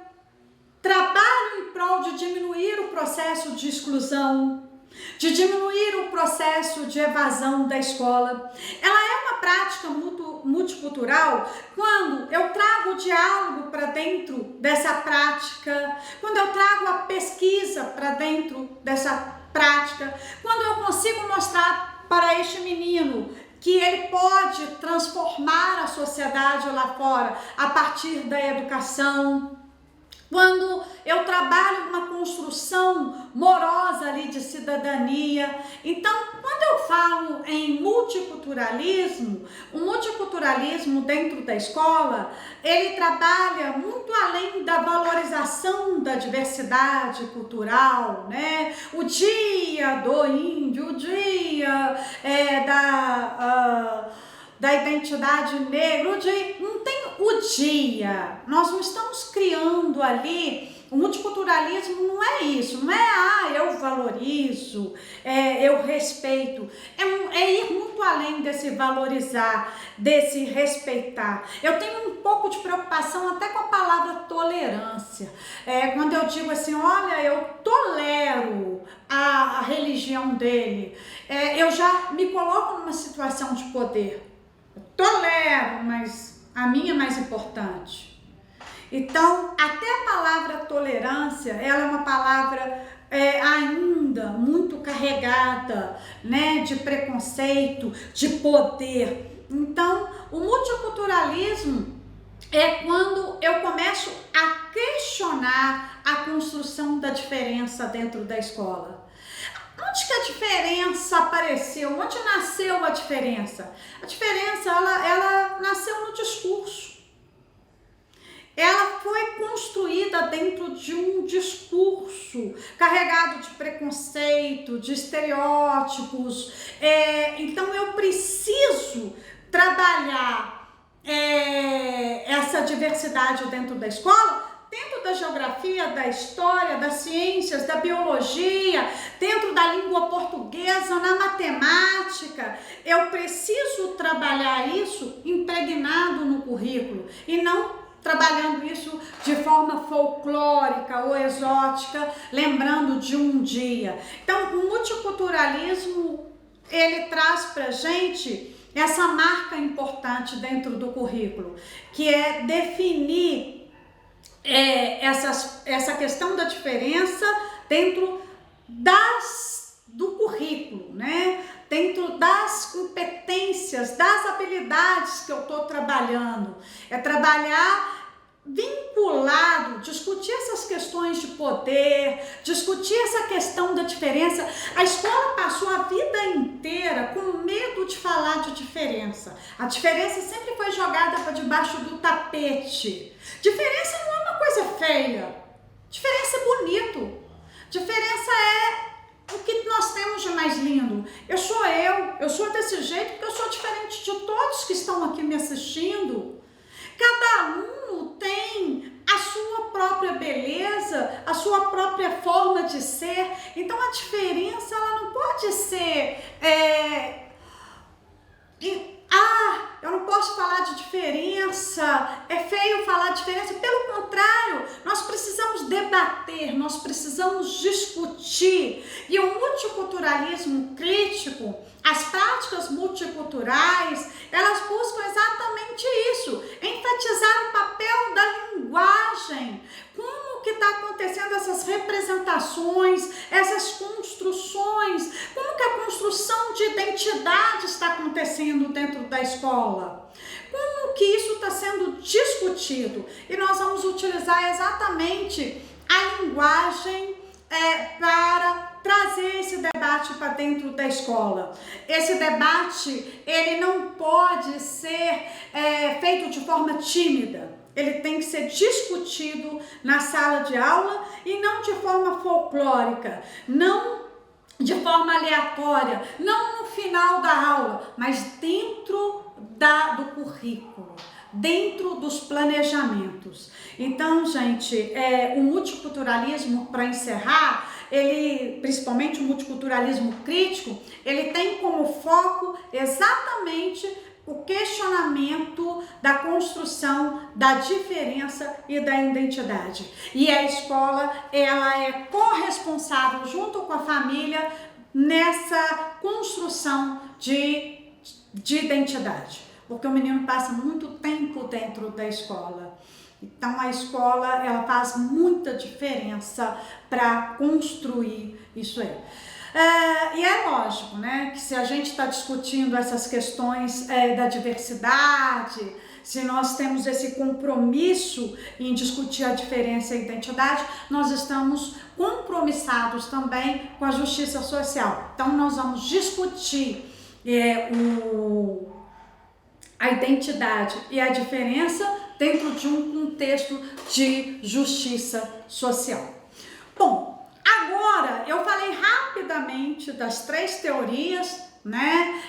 trabalho em prol de diminuir o processo de exclusão, de diminuir o processo de evasão da escola. Ela é uma prática multicultural quando eu trago o diálogo para dentro dessa prática, quando eu trago a pesquisa para dentro dessa prática, quando eu consigo mostrar para este menino que ele pode transformar a sociedade lá fora a partir da educação. Quando eu trabalho uma construção morosa ali de cidadania. Então, quando eu falo em multiculturalismo, o multiculturalismo dentro da escola, ele trabalha muito além da valorização da diversidade cultural, né? O dia do índio, o dia da identidade negra, não tem o dia, nós não estamos criando ali, o multiculturalismo não é isso, não é eu valorizo, eu respeito, é ir muito além desse valorizar, desse respeitar. Eu tenho um pouco de preocupação até com a palavra tolerância, quando eu digo assim, olha, eu tolero a religião dele, eu já me coloco numa situação de poder. Tolero, mas a minha é mais importante. Então, até a palavra tolerância, ela é uma palavra ainda muito carregada, né, de preconceito, de poder. Então, o multiculturalismo é quando eu começo a questionar a construção da diferença dentro da escola. Onde que a diferença apareceu? Onde nasceu a diferença? A diferença, ela nasceu no discurso. Ela foi construída dentro de um discurso carregado de preconceito, de estereótipos. Então eu preciso trabalhar essa diversidade dentro da escola, dentro da geografia, da história, das ciências, da biologia, dentro da língua portuguesa, na matemática. Eu preciso trabalhar isso impregnado no currículo e não trabalhando isso de forma folclórica ou exótica, lembrando de um dia. Então, o multiculturalismo, ele traz pra gente essa marca importante dentro do currículo, que é definir essa questão da diferença dentro do currículo, né? Dentro das competências, das habilidades que eu estou trabalhando. É trabalhar vinculado, discutir essas questões de poder, discutir essa questão da diferença. A escola passou a vida inteira com medo de falar de diferença. A diferença sempre foi jogada para debaixo do tapete. Diferença não é uma coisa feia. Diferença é bonito. Diferença é o que nós temos de mais lindo. Eu sou desse jeito porque eu sou diferente de todos que estão aqui me assistindo. Cada aluno tem a sua própria beleza, a sua própria forma de ser. Então a diferença, ela não pode ser eu não posso falar de diferença, é feio falar de diferença. Pelo contrário, nós precisamos debater, nós precisamos discutir. E o multiculturalismo crítico, as práticas multiculturais, elas buscam exatamente isso, enfatizar o papel da linguagem. Como que está acontecendo essas representações, essas construções, como que a construção de identidade está acontecendo dentro da escola? Como que isso está sendo discutido? E nós vamos utilizar exatamente a linguagem para trazer esse debate para dentro da escola. Esse debate, ele não pode ser feito de forma tímida. Ele tem que ser discutido na sala de aula e não de forma folclórica, não de forma aleatória, não no final da aula, mas dentro do currículo, dentro dos planejamentos. Então, gente, o multiculturalismo, para encerrar, ele, principalmente o multiculturalismo crítico, ele tem como foco exatamente o questionamento da construção da diferença e da identidade. E a escola, ela é corresponsável junto com a família nessa construção de identidade. Porque o menino passa muito tempo dentro da escola. Então a escola, ela faz muita diferença para construir isso aí. E é lógico, né, que se a gente está discutindo essas questões da diversidade, se nós temos esse compromisso em discutir a diferença e a identidade, nós estamos compromissados também com a justiça social. Então nós vamos discutir a identidade e a diferença dentro de um contexto de justiça social. Bom, agora eu falei rapidamente das 3 teorias, né,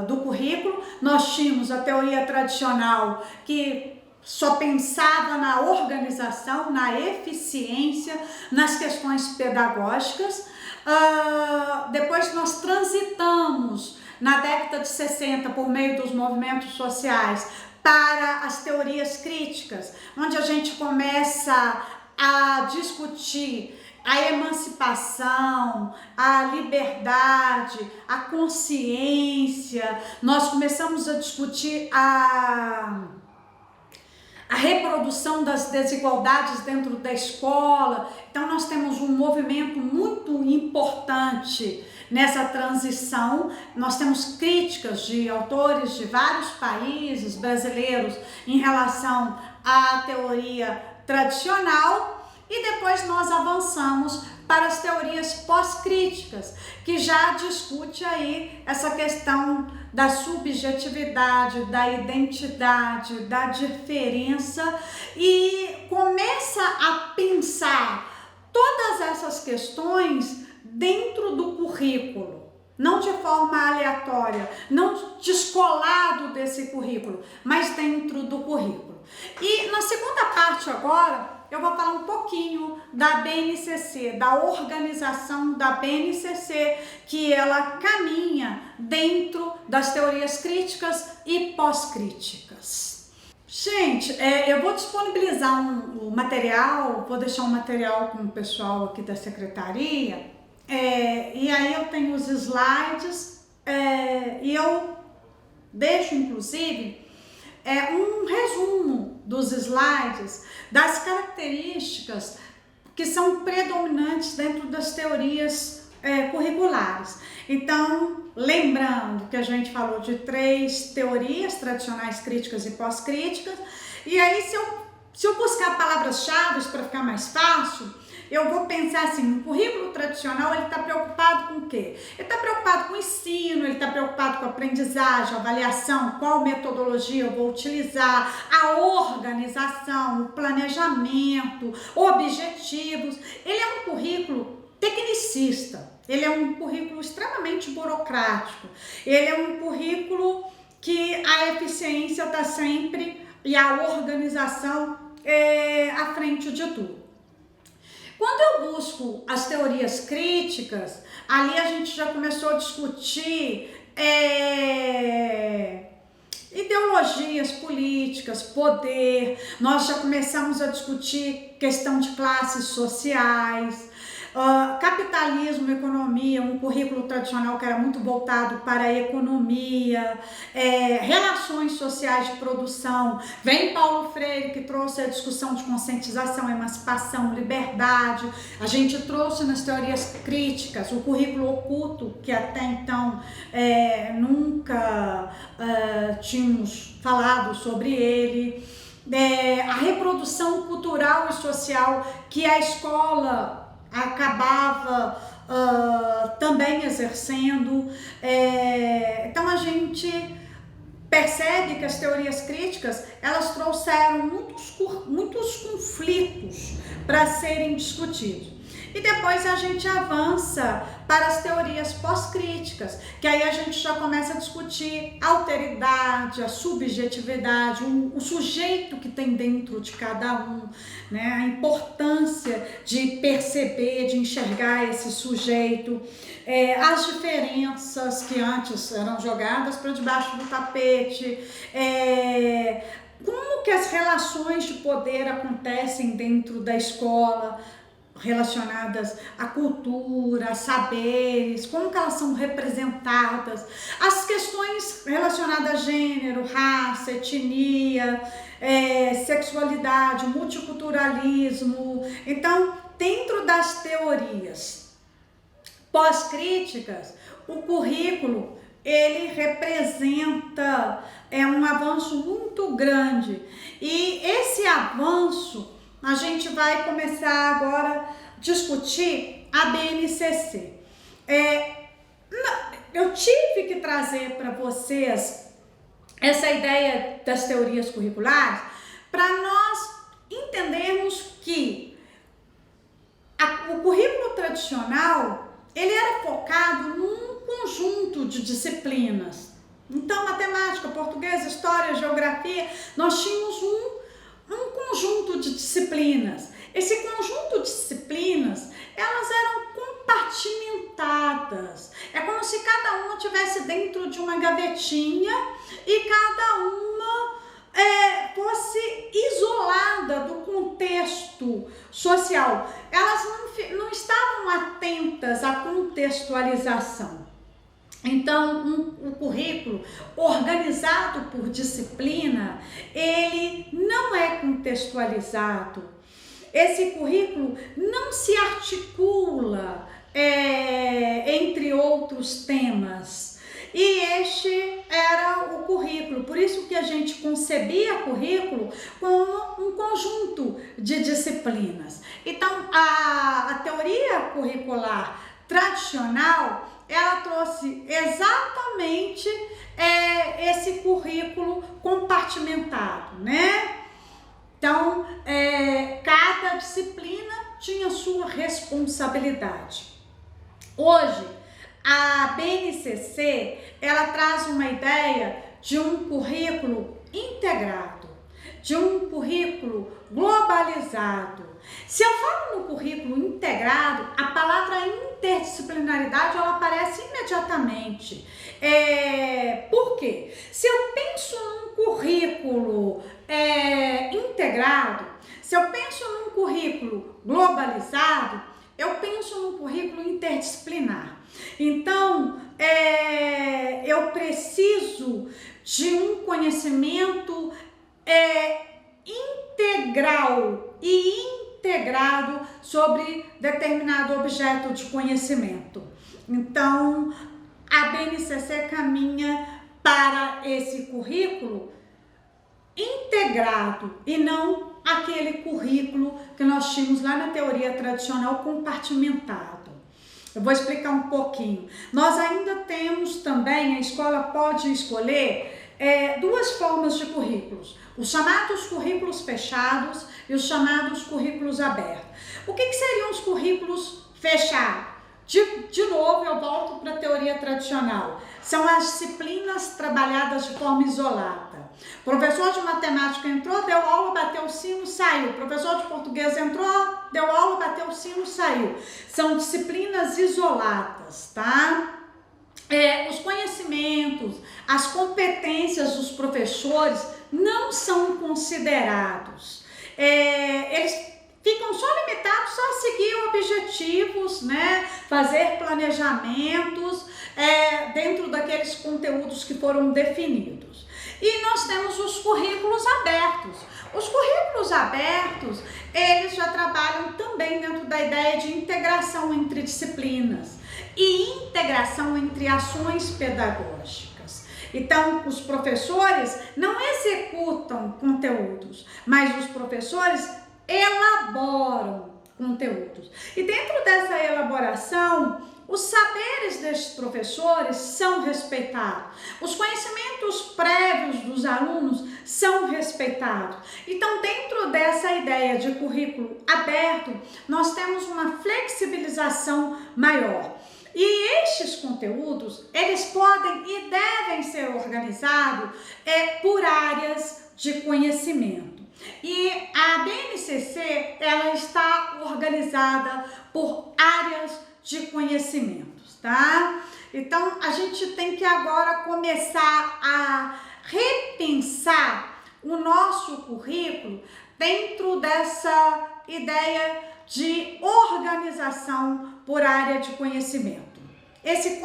do currículo. Nós tínhamos a teoria tradicional, que só pensava na organização, na eficiência, nas questões pedagógicas. Depois nós transitamos na década de 60 por meio dos movimentos sociais para as teorias críticas, onde a gente começa a discutir a emancipação, a liberdade, a consciência. Nós começamos a discutir a a reprodução das desigualdades dentro da escola. Então nós temos um movimento muito importante nessa transição. Nós temos críticas de autores de vários países brasileiros em relação à teoria tradicional, e depois nós avançamos para as teorias pós-críticas, que já discute aí essa questão da subjetividade, da identidade, da diferença, e começa a pensar todas essas questões dentro do currículo, não de forma aleatória, não descolado desse currículo, mas dentro do currículo. E na segunda parte agora, eu vou falar um pouquinho da BNCC, da organização da BNCC, que ela caminha dentro das teorias críticas e pós-críticas. Gente, eu vou disponibilizar um material, vou deixar um material com o pessoal aqui da secretaria, e aí eu tenho os slides, e eu deixo inclusive um resumo dos slides, das características que são predominantes dentro das teorias curriculares. Então, lembrando que a gente falou de 3 teorias tradicionais, críticas e pós-críticas, e aí se eu buscar palavras-chave para ficar mais fácil, eu vou pensar assim, o currículo tradicional, ele está preocupado com o quê? Ele está preocupado com o ensino, ele está preocupado com a aprendizagem, avaliação, qual metodologia eu vou utilizar, a organização, o planejamento, objetivos. Ele é um currículo tecnicista, ele é um currículo extremamente burocrático, ele é um currículo que a eficiência está sempre, e a organização à frente de tudo. Quando eu busco as teorias críticas, ali a gente já começou a discutir ideologias políticas, poder, nós já começamos a discutir questão de classes sociais, capitalismo, economia, um currículo tradicional que era muito voltado para a economia, relações sociais de produção. Vem Paulo Freire, que trouxe a discussão de conscientização, emancipação, liberdade. A gente trouxe nas teorias críticas o currículo oculto, que até então nunca tínhamos falado sobre ele. A reprodução cultural e social que a escola acabava também exercendo. Então a gente percebe que as teorias críticas, elas trouxeram muitos conflitos para serem discutidos. E depois a gente avança para as teorias pós-críticas, que aí a gente já começa a discutir a alteridade, a subjetividade, o sujeito que tem dentro de cada um, né? A importância de perceber, de enxergar esse sujeito, as diferenças que antes eram jogadas para debaixo do tapete, como que as relações de poder acontecem dentro da escola, relacionadas à cultura, a saberes, como que elas são representadas, as questões relacionadas a gênero, raça, etnia, sexualidade, multiculturalismo. Então, dentro das teorias pós-críticas, o currículo, ele representa um avanço muito grande, e esse avanço a gente vai começar agora a discutir a BNCC. Eu tive que trazer para vocês essa ideia das teorias curriculares para nós entendermos que o currículo tradicional, ele era focado num conjunto de disciplinas. Então, matemática, português, história, geografia, nós tínhamos um conjunto de disciplinas. Esse conjunto de disciplinas, elas eram compartimentadas. É como se cada uma estivesse dentro de uma gavetinha e cada uma fosse isolada do contexto social. Elas não estavam atentas à contextualização. Então, um currículo organizado por disciplina, ele não é contextualizado. Esse currículo não se articula entre outros temas. E este era o currículo, por isso que a gente concebia currículo como um conjunto de disciplinas. Então, a teoria curricular tradicional, ela trouxe exatamente esse currículo compartimentado, né? Então, cada disciplina tinha sua responsabilidade. Hoje, a BNCC, ela traz uma ideia de um currículo integrado, de um currículo globalizado. Se eu falo no currículo integrado, a palavra interdisciplinaridade, ela aparece imediatamente. Por quê? Se eu penso num currículo integrado, se eu penso num currículo globalizado, eu penso num currículo interdisciplinar. Então, eu preciso de um conhecimento integral e integrado sobre determinado objeto de conhecimento. Então, a BNCC caminha para esse currículo integrado e não aquele currículo que nós tínhamos lá na teoria tradicional compartimentado. Eu vou explicar um pouquinho. Nós ainda temos também, a escola pode escolher duas formas de currículos, os chamados currículos fechados e os chamados currículos abertos. O que seriam os currículos fechados? De novo, eu volto para a teoria tradicional. São as disciplinas trabalhadas de forma isolada. O professor de matemática entrou, deu aula, bateu o sino, saiu. O professor de português entrou, deu aula, bateu o sino, saiu. São disciplinas isoladas, tá? Os conhecimentos, as competências dos professores não são considerados. Eles ficam só limitados a seguir objetivos, né? Fazer planejamentos dentro daqueles conteúdos que foram definidos. E nós temos os currículos abertos. Os currículos abertos, eles já trabalham também dentro da ideia de integração entre disciplinas e integração entre ações pedagógicas. Então, os professores não executam conteúdos, mas os professores elaboram conteúdos. E dentro dessa elaboração, os saberes desses professores são respeitados. Os conhecimentos prévios dos alunos são respeitados. Então, dentro dessa ideia de currículo aberto, nós temos uma flexibilização maior. E estes conteúdos, eles podem e devem ser organizados por áreas de conhecimento. E a BNCC, ela está organizada por áreas de conhecimentos, tá? Então, a gente tem que agora começar a repensar o nosso currículo dentro dessa ideia de organização por área de conhecimento. Esse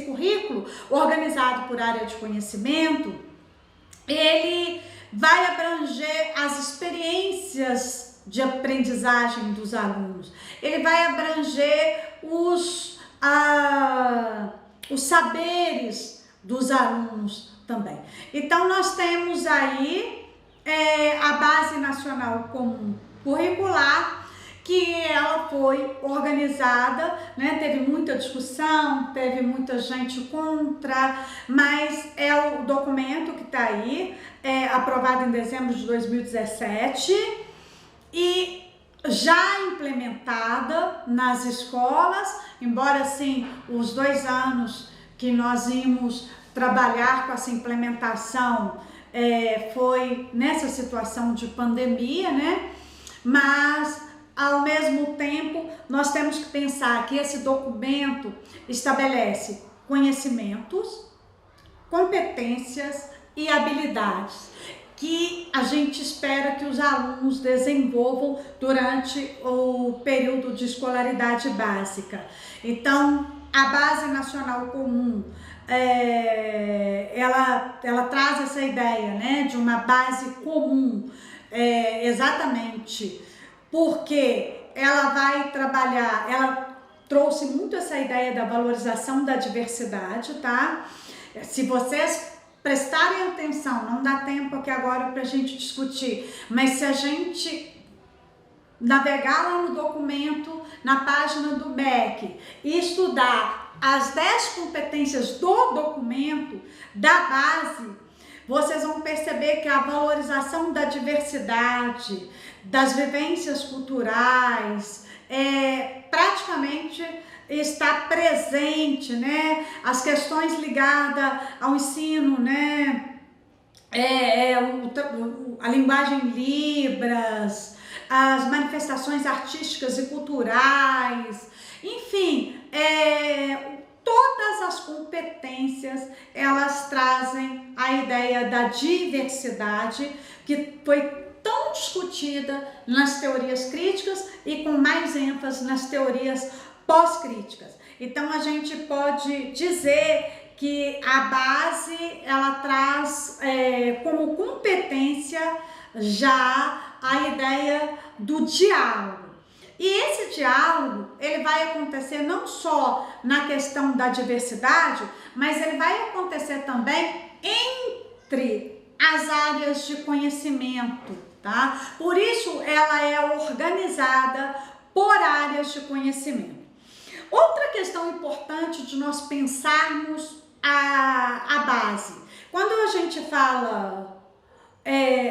currículo organizado por área de conhecimento, ele vai abranger as experiências de aprendizagem dos alunos. Ele vai abranger os saberes dos alunos também. Então, nós temos aí a Base Nacional Comum Curricular, que ela foi organizada, né? Teve muita discussão, teve muita gente contra, mas é o documento que está aí, aprovado em dezembro de 2017 e já implementada nas escolas, embora assim os 2 anos que nós íamos trabalhar com essa implementação foi nessa situação de pandemia, né? Mas ao mesmo tempo, nós temos que pensar que esse documento estabelece conhecimentos, competências e habilidades. que a gente espera que os alunos desenvolvam durante o período de escolaridade básica. Então, a Base Nacional Comum, ela traz essa ideia, né, de uma base comum, exatamente porque ela vai trabalhar, ela trouxe muito essa ideia da valorização da diversidade, tá? Se vocês prestarem atenção, não dá tempo aqui agora para a gente discutir, mas se a gente navegar lá no documento, na página do MEC e estudar as 10 competências do documento, da base, vocês vão perceber que a valorização da diversidade, das vivências culturais, praticamente está presente, né? As questões ligadas ao ensino, né? A linguagem Libras, as manifestações artísticas e culturais, enfim, todas as competências, elas trazem a ideia da diversidade, que foi tão discutida nas teorias críticas e com mais ênfase nas teorias pós-críticas. Então, a gente pode dizer que a base, ela traz como competência já a ideia do diálogo. E esse diálogo, ele vai acontecer não só na questão da diversidade, mas ele vai acontecer também entre as áreas de conhecimento, tá? Por isso, ela é organizada por áreas de conhecimento. Outra questão importante de nós pensarmos a base. Quando a gente fala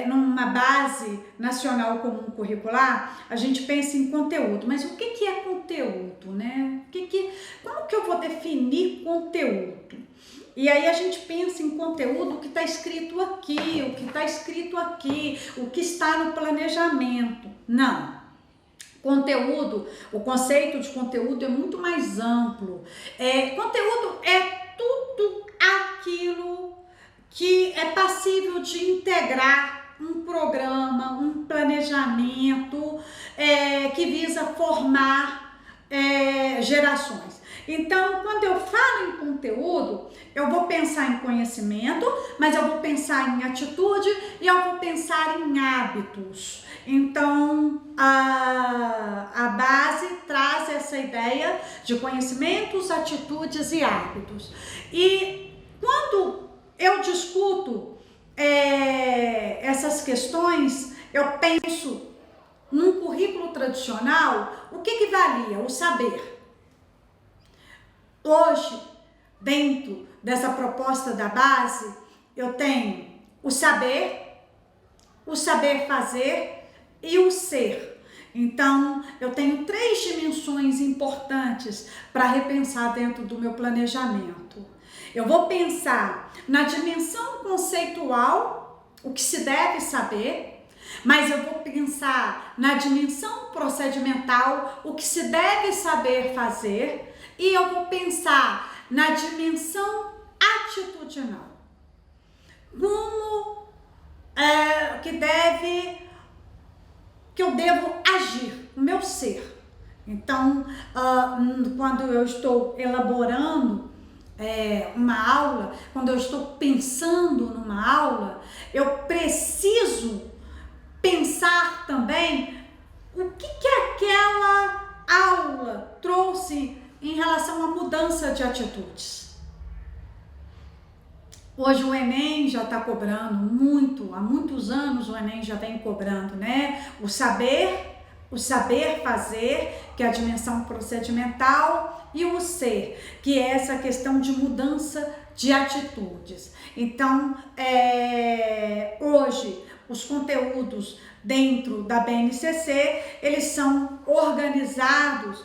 numa base nacional comum curricular, a gente pensa em conteúdo. Mas o que é conteúdo, né? Como que eu vou definir conteúdo? E aí a gente pensa em conteúdo, o que está escrito aqui, o que está escrito aqui, o que está no planejamento. Não. Conteúdo, o conceito de conteúdo é muito mais amplo. Conteúdo é tudo aquilo que é passível de integrar um programa, um planejamento que visa formar gerações. Então, quando eu falo em conteúdo, eu vou pensar em conhecimento, mas eu vou pensar em atitude e eu vou pensar em hábitos. Então, a base traz essa ideia de conhecimentos, atitudes e hábitos. E quando eu discuto essas questões, eu penso num currículo tradicional, o que valia? O saber. Hoje, dentro dessa proposta da base, eu tenho o saber fazer e o ser. Então, eu tenho 3 dimensões importantes para repensar dentro do meu planejamento. Eu vou pensar na dimensão conceitual, o que se deve saber, mas eu vou pensar na dimensão procedimental, o que se deve saber fazer, e eu vou pensar na dimensão atitudinal. Como que eu devo agir, o meu ser. Então, quando eu estou elaborando uma aula, quando eu estou pensando numa aula, eu preciso pensar também o que aquela aula trouxe em relação à mudança de atitudes. Hoje o Enem já está cobrando muito, há muitos anos o Enem já vem cobrando, né? O saber fazer, que é a dimensão procedimental, e o ser, que é essa questão de mudança de atitudes. Então, hoje, os conteúdos dentro da BNCC, eles são organizados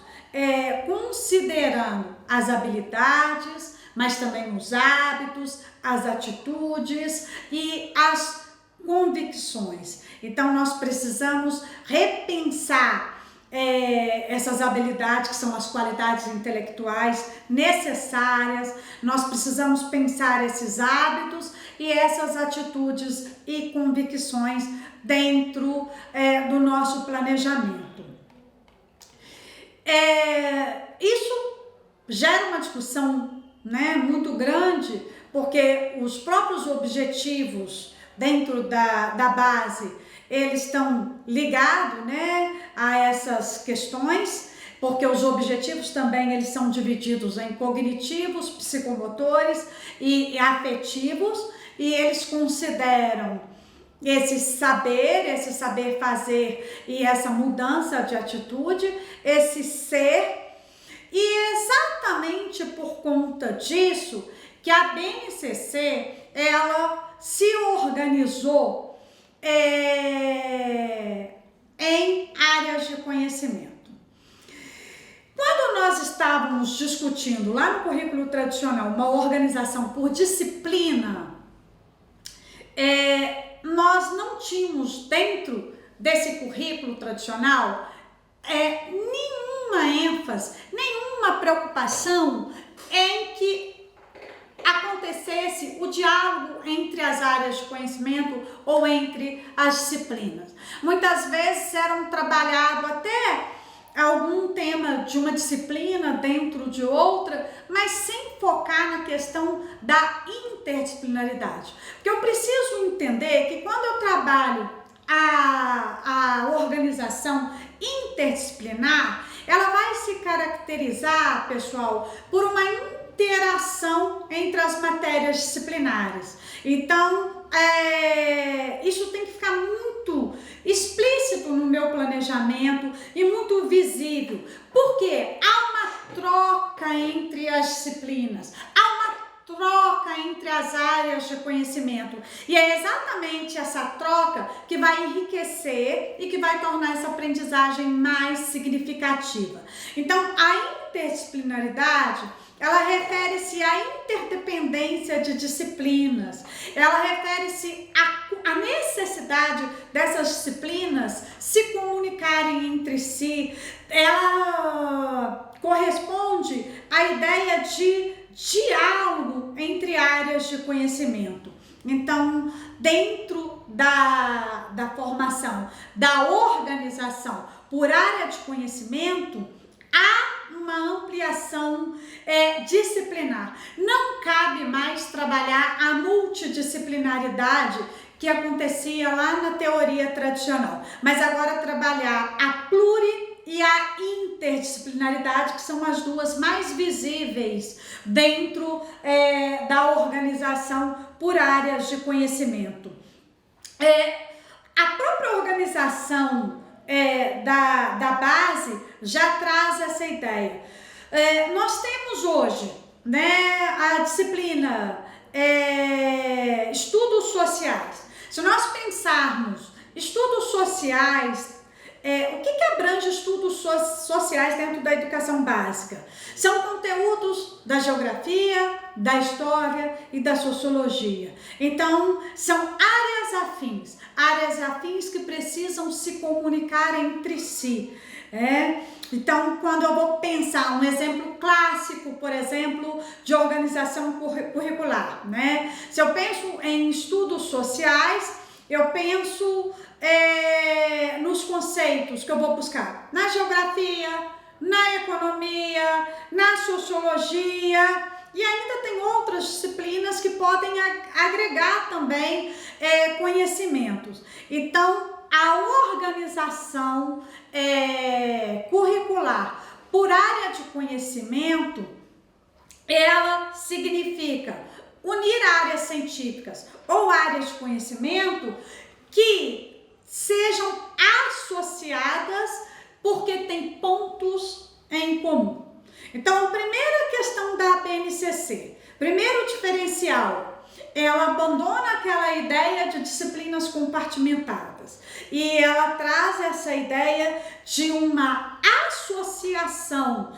considerando as habilidades, mas também os hábitos, as atitudes e as convicções. Então, nós precisamos repensar essas habilidades que são as qualidades intelectuais necessárias. Nós precisamos pensar esses hábitos e essas atitudes e convicções dentro do nosso planejamento. Isso gera uma discussão, né, muito grande, porque os próprios objetivos dentro da base, eles estão ligados, né, a essas questões, porque os objetivos também eles são divididos em cognitivos, psicomotores e afetivos, e eles consideram esse saber fazer e essa mudança de atitude, esse ser, e exatamente por conta disso que a BNCC, ela se organizou em áreas de conhecimento. Quando nós estávamos discutindo lá no currículo tradicional uma organização por disciplina, nós não tínhamos dentro desse currículo tradicional nenhuma ênfase, nenhuma preocupação em que acontecesse o diálogo entre as áreas de conhecimento ou entre as disciplinas. Muitas vezes eram trabalhado até algum tema de uma disciplina dentro de outra, mas sem focar na questão da interdisciplinaridade. Porque eu preciso entender que quando eu trabalho a organização interdisciplinar, ela vai se caracterizar, pessoal, por uma interação entre as matérias disciplinares. Então, isso tem que ficar muito explícito no meu planejamento e muito visível, porque há uma troca entre as disciplinas, há uma troca entre as áreas de conhecimento, e é exatamente essa troca que vai enriquecer e que vai tornar essa aprendizagem mais significativa. Então, a interdisciplinaridade, ela refere-se à interdependência de disciplinas, ela refere-se à necessidade dessas disciplinas se comunicarem entre si, ela corresponde à ideia de diálogo entre áreas de conhecimento. Então, dentro da formação, da organização por área de conhecimento, há uma ampliação disciplinar. Não cabe mais trabalhar a multidisciplinaridade que acontecia lá na teoria tradicional, mas agora trabalhar a pluri e a interdisciplinaridade, que são as duas mais visíveis dentro da organização por áreas de conhecimento. A própria organização da base já traz essa ideia. Nós temos hoje, né, a disciplina estudos sociais. Se nós pensarmos estudos sociais, o que abrange estudos sociais dentro da educação básica? São conteúdos da geografia, da história e da sociologia. Então, são áreas afins que precisam se comunicar entre si. Então, quando eu vou pensar um exemplo clássico, por exemplo, de organização curricular, né? Se eu penso em estudos sociais, eu penso nos conceitos que eu vou buscar na geografia, na economia, na sociologia, e ainda tem outras disciplinas que podem agregar também conhecimentos. Então, a organização curricular por área de conhecimento, ela significa unir áreas científicas ou áreas de conhecimento que sejam associadas porque tem pontos em comum. Então, a primeira questão da BNCC, primeiro diferencial, ela abandona aquela ideia de disciplinas compartimentadas e ela traz essa ideia de uma associação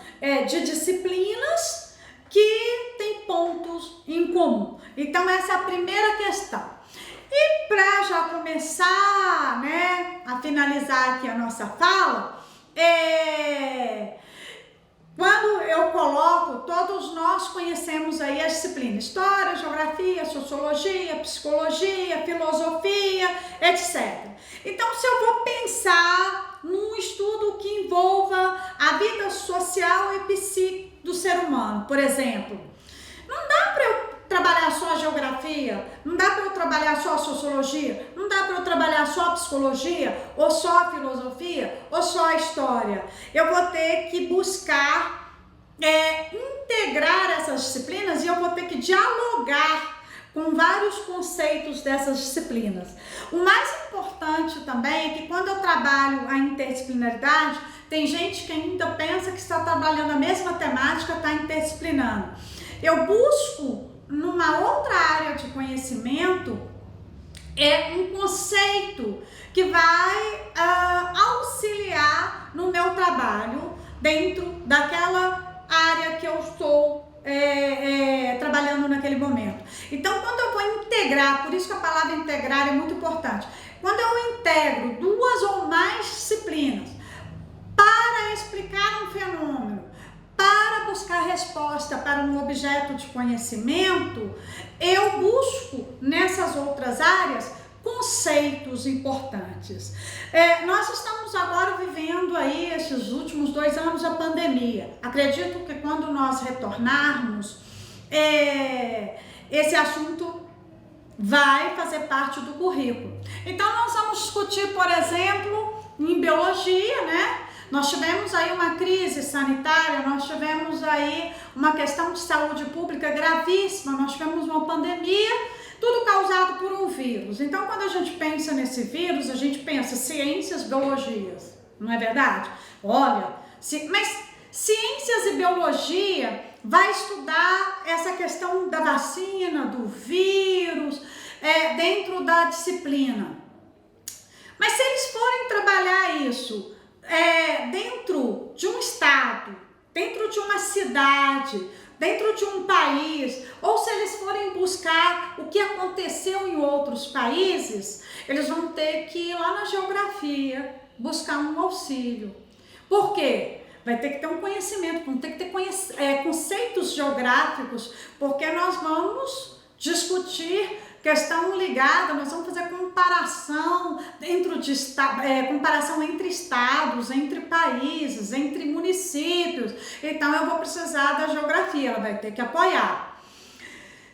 de disciplinas que tem pontos em comum. Então, essa é a primeira questão. E para já começar, né, a finalizar aqui a nossa fala, quando eu coloco, todos nós conhecemos aí as disciplinas: história, geografia, sociologia, psicologia, filosofia, etc. Então, se eu vou pensar num estudo que envolva a vida social e psíquica do ser humano, por exemplo, não dá para eu trabalhar só a geografia, não dá para eu trabalhar só a sociologia, não dá para eu trabalhar só a psicologia, ou só a filosofia, ou só a história. Eu vou ter que buscar integrar essas disciplinas, e eu vou ter que dialogar com vários conceitos dessas disciplinas. O mais importante também é que quando eu trabalho a interdisciplinaridade, tem gente que ainda pensa que está trabalhando a mesma temática, está interdisciplinando. Eu busco numa outra área de conhecimento um conceito que vai auxiliar no meu trabalho dentro daquela área que eu estou trabalhando naquele momento. Então, quando eu vou integrar, por isso que a palavra integrar é muito importante, quando eu integro duas ou mais disciplinas para explicar um fenômeno, para buscar resposta para um objeto de conhecimento, eu busco nessas outras áreas conceitos importantes. Nós estamos agora vivendo aí esses últimos 2 anos a pandemia. Acredito que quando nós retornarmos, esse assunto vai fazer parte do currículo. Então nós vamos discutir, por exemplo, em biologia, né? Nós tivemos aí uma crise sanitária, nós tivemos aí uma questão de saúde pública gravíssima, nós tivemos uma pandemia, tudo causado por um vírus. Então, quando a gente pensa nesse vírus, a gente pensa ciências, biologias, não é verdade? Olha, mas ciências e biologia vai estudar essa questão da vacina, do vírus, dentro da disciplina. Mas se eles forem trabalhar isso dentro de um estado, dentro de uma cidade, dentro de um país, ou se eles forem buscar o que aconteceu em outros países, eles vão ter que ir lá na geografia buscar um auxílio. Por quê? Vai ter que ter um conhecimento, vão ter que ter conceitos geográficos, porque nós vamos discutir questão ligada, nós vamos fazer comparação comparação entre estados, entre países, entre municípios. Então eu vou precisar da geografia, ela vai ter que apoiar.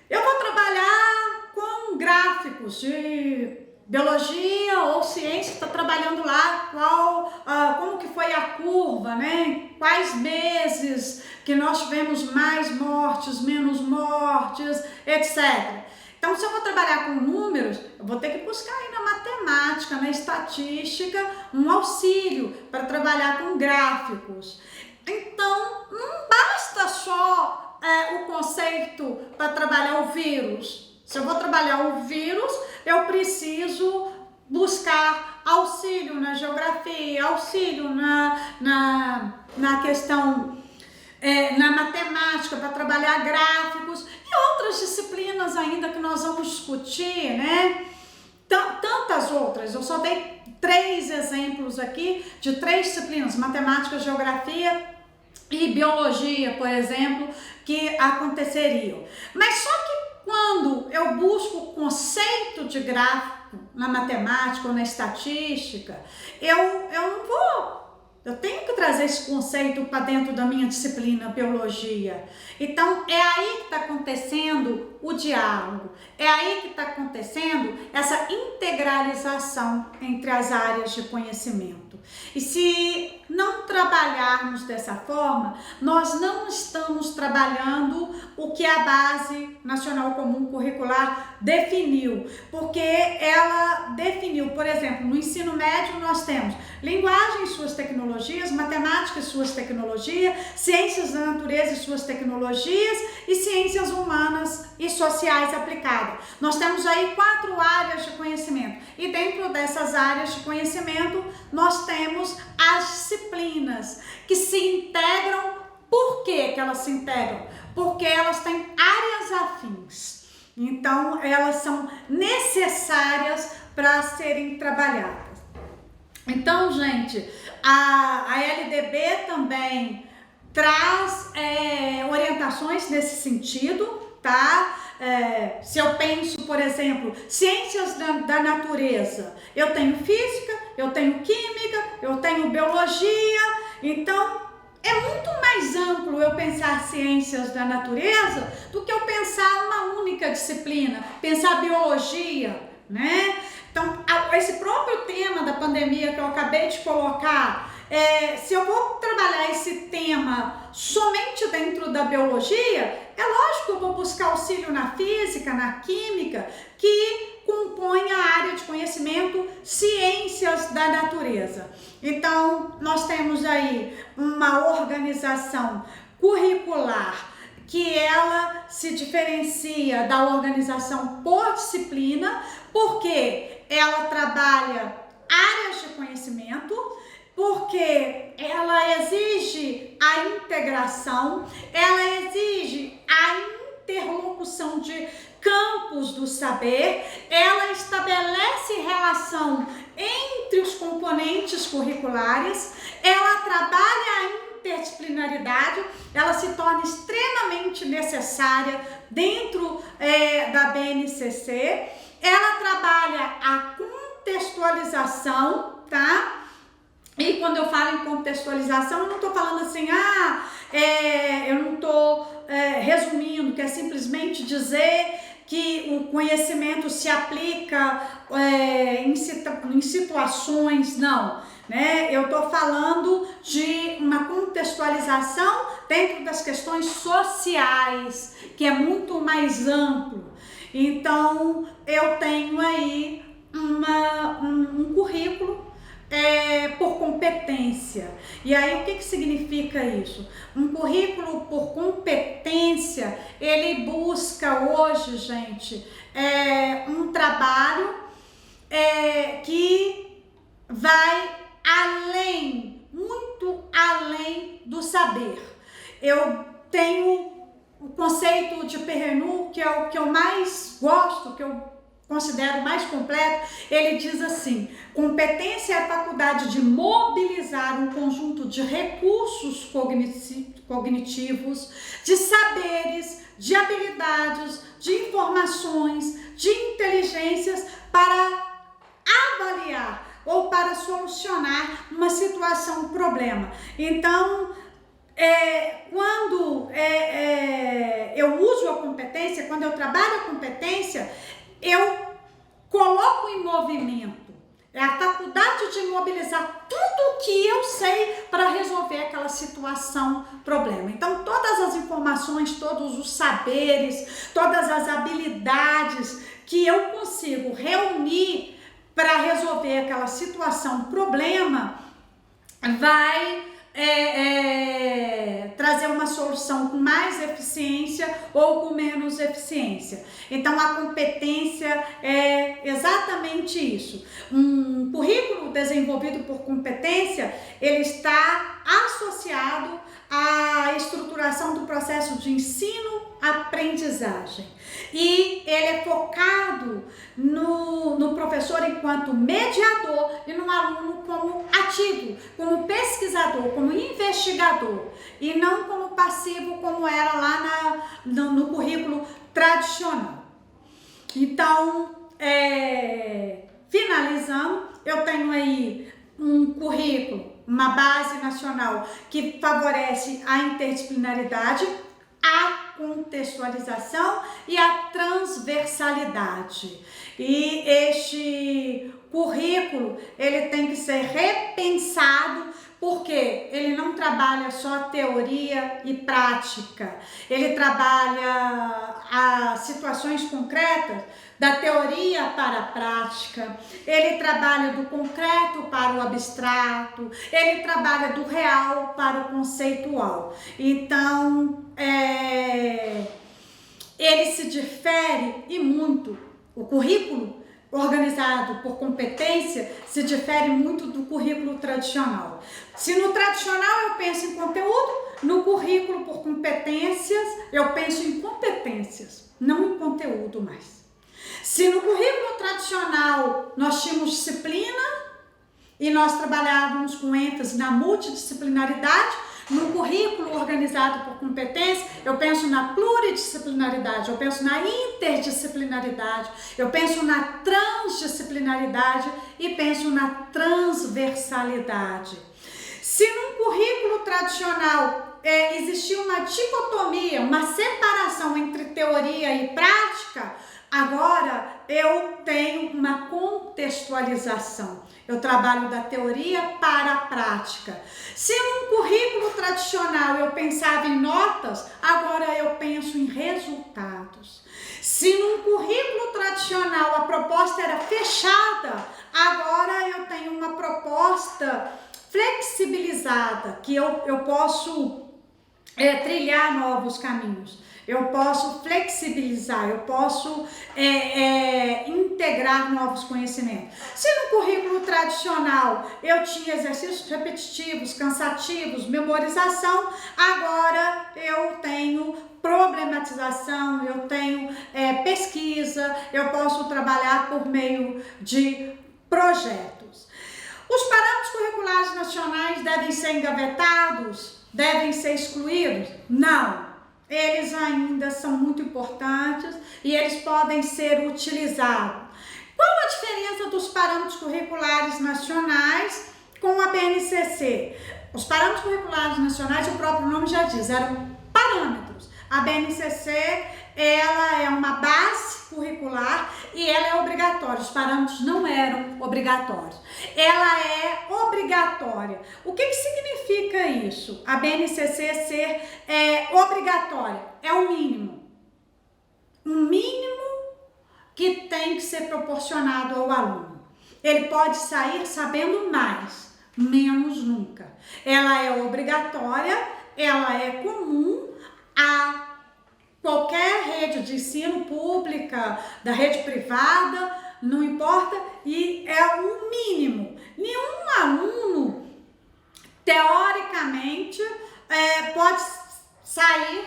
Eu vou trabalhar com gráficos de biologia ou ciência, que está trabalhando lá como que foi a curva, né? Quais meses que nós tivemos mais mortes, menos mortes, etc. Então, se eu vou trabalhar com números, eu vou ter que buscar aí na matemática, na estatística, um auxílio para trabalhar com gráficos. Então, não basta só o conceito para trabalhar o vírus. Se eu vou trabalhar o vírus, eu preciso buscar auxílio na geografia, auxílio na questão na matemática, para trabalhar gráficos e outras disciplinas ainda que nós vamos discutir, né? Tantas outras. Eu só dei 3 exemplos aqui de 3 disciplinas: matemática, geografia e biologia, por exemplo, que aconteceriam. Mas só que quando eu busco o conceito de gráfico na matemática ou na estatística, eu não vou. Eu tenho que trazer esse conceito para dentro da minha disciplina, biologia. Então, é aí que está acontecendo o diálogo. É aí que está acontecendo essa integralização entre as áreas de conhecimento. E se não trabalharmos dessa forma, nós não estamos trabalhando o que a Base Nacional Comum Curricular definiu. Porque ela definiu, por exemplo, no ensino médio nós temos linguagem e suas tecnologias, matemática e suas tecnologias, ciências da natureza e suas tecnologias e ciências humanas e sociais aplicadas. Nós temos aí 4 áreas de conhecimento e dentro dessas áreas de conhecimento nós temos as disciplinas que se integram. Por que elas se integram? Porque elas têm áreas afins. Então, elas são necessárias para serem trabalhadas. Então, gente, a LDB também traz orientações nesse sentido, tá? Se eu penso, por exemplo, ciências da natureza, eu tenho física, eu tenho química, eu tenho biologia, então é muito mais amplo eu pensar ciências da natureza do que eu pensar uma única disciplina, pensar biologia, né? Então, esse próprio tema da pandemia que eu acabei de colocar, se eu vou trabalhar esse tema somente dentro da biologia, é lógico que eu vou buscar auxílio na física, na química, que compõe a área de conhecimento ciências da natureza. Então, nós temos aí uma organização curricular que ela se diferencia da organização por disciplina, porque ela trabalha áreas de conhecimento, porque ela exige a integração, ela exige a interlocução de campos do saber, ela estabelece relação entre os componentes curriculares, ela trabalha a interdisciplinaridade, ela se torna extremamente necessária dentro da BNCC, ela trabalha a contextualização, tá? E quando eu falo em contextualização, eu não estou falando assim, eu não estou resumindo, que é simplesmente dizer que o conhecimento se aplica em situações, não, né? Eu estou falando de uma contextualização dentro das questões sociais, que é muito mais amplo. Então, eu tenho aí um currículo por competência. E aí, o que significa isso? Um currículo por competência, ele busca hoje, gente, um trabalho que vai além, muito além do saber. Eu tenho o conceito de Perrenu, que é o que eu mais gosto, que eu considero mais completo. Ele diz assim: competência é a faculdade de mobilizar um conjunto de recursos cognitivos, de saberes, de habilidades, de informações, de inteligências para avaliar ou para solucionar uma situação, um problema. Então, quando eu uso a competência, quando eu trabalho a competência, eu coloco em movimento. É a faculdade de mobilizar tudo o que eu sei para resolver aquela situação, problema. Então, todas as informações, todos os saberes, todas as habilidades que eu consigo reunir para resolver aquela situação, problema, vai trazer uma solução com mais eficiência ou com menos eficiência. Então, a competência é exatamente isso. Um currículo desenvolvido por competência, ele está associado à estruturação do processo de ensino-aprendizagem. E ele é focado no professor enquanto mediador e no aluno como ativo, como pesquisador, como investigador, e não como passivo, como era lá no currículo tradicional. Então, finalizando, eu tenho aí um currículo, uma base nacional que favorece a interdisciplinaridade, a contextualização e a transversalidade. E este currículo, ele tem que ser repensado, porque ele não trabalha só teoria e prática, ele trabalha as situações concretas da teoria para a prática, ele trabalha do concreto para o abstrato, ele trabalha do real para o conceitual. Então, ele se difere e muito. O currículo organizado por competência se difere muito do currículo tradicional. Se no tradicional eu penso em conteúdo, no currículo por competências eu penso em competências, não em conteúdo mais. Se no currículo tradicional nós tínhamos disciplina, E nós trabalhávamos com ênfase na multidisciplinaridade. No currículo organizado por competência, eu penso na pluridisciplinaridade, eu penso na interdisciplinaridade, eu penso na transdisciplinaridade e penso na transversalidade. Se num currículo tradicional existia uma dicotomia, uma separação entre teoria e prática, agora eu tenho uma contextualização. Eu trabalho da teoria para a prática. Se num currículo tradicional eu pensava em notas, agora eu penso em resultados. Se num currículo tradicional a proposta era fechada, agora eu tenho uma proposta flexibilizada, que eu posso trilhar novos caminhos. Eu posso flexibilizar, eu posso integrar novos conhecimentos. Se no currículo tradicional eu tinha exercícios repetitivos, cansativos, memorização, agora eu tenho problematização, eu tenho pesquisa, eu posso trabalhar por meio de projetos. Os parâmetros curriculares nacionais devem ser engavetados? Devem ser excluídos? Não. Eles ainda são muito importantes e eles podem ser utilizados. Qual a diferença dos parâmetros curriculares nacionais com a BNCC? Os parâmetros curriculares nacionais, o próprio nome já diz, eram parâmetros. A BNCC, ela é uma base curricular e ela é obrigatória. Os parâmetros não eram obrigatórios. Ela é obrigatória. O que significa isso? A BNCC ser obrigatória. É o mínimo. Um mínimo que tem que ser proporcionado ao aluno. Ele pode sair sabendo mais, menos nunca. Ela é obrigatória, ela é comum a qualquer rede de ensino pública, da rede privada, não importa, e é o mínimo. Nenhum aluno, teoricamente, pode sair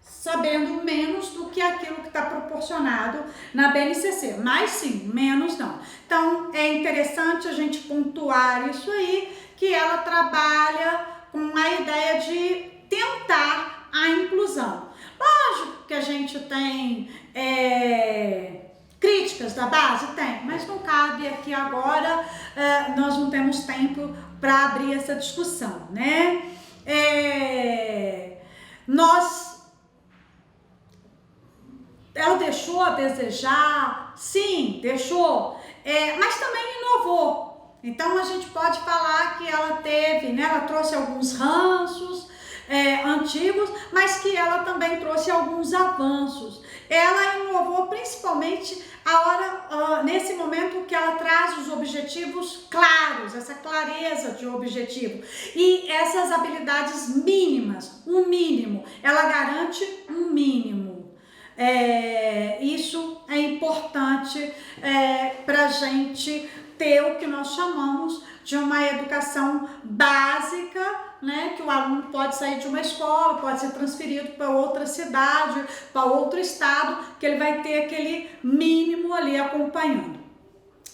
sabendo menos do que aquilo que está proporcionado na BNCC, mas sim, menos não. Então, é interessante a gente pontuar isso aí, que ela trabalha com a ideia de tentar a inclusão. Lógico que a gente tem críticas da base, tem, mas não cabe aqui agora, nós não temos tempo para abrir essa discussão, né? Ela deixou a desejar? Sim, deixou, mas também inovou. Então a gente pode falar que ela teve, né? Ela trouxe alguns ranços antigos, mas que ela também trouxe alguns avanços. Ela inovou principalmente nesse momento que ela traz os objetivos claros, essa clareza de objetivo e essas habilidades mínimas, um mínimo, ela garante um mínimo. Isso é importante para a gente ter o que nós chamamos de uma educação básica, né, que o aluno pode sair de uma escola, pode ser transferido para outra cidade, para outro estado, que ele vai ter aquele mínimo ali acompanhando.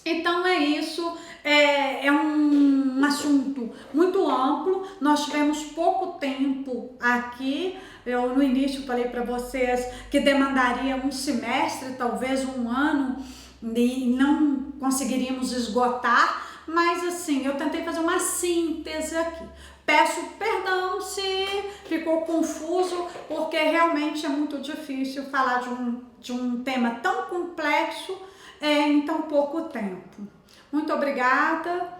Então é isso, é um assunto muito amplo, nós tivemos pouco tempo aqui. Eu no início falei para vocês que demandaria um semestre, talvez um ano, e não conseguiríamos esgotar, mas assim, eu tentei fazer uma síntese aqui. Peço perdão se ficou confuso, porque realmente é muito difícil falar de um tema tão complexo em tão pouco tempo. Muito obrigada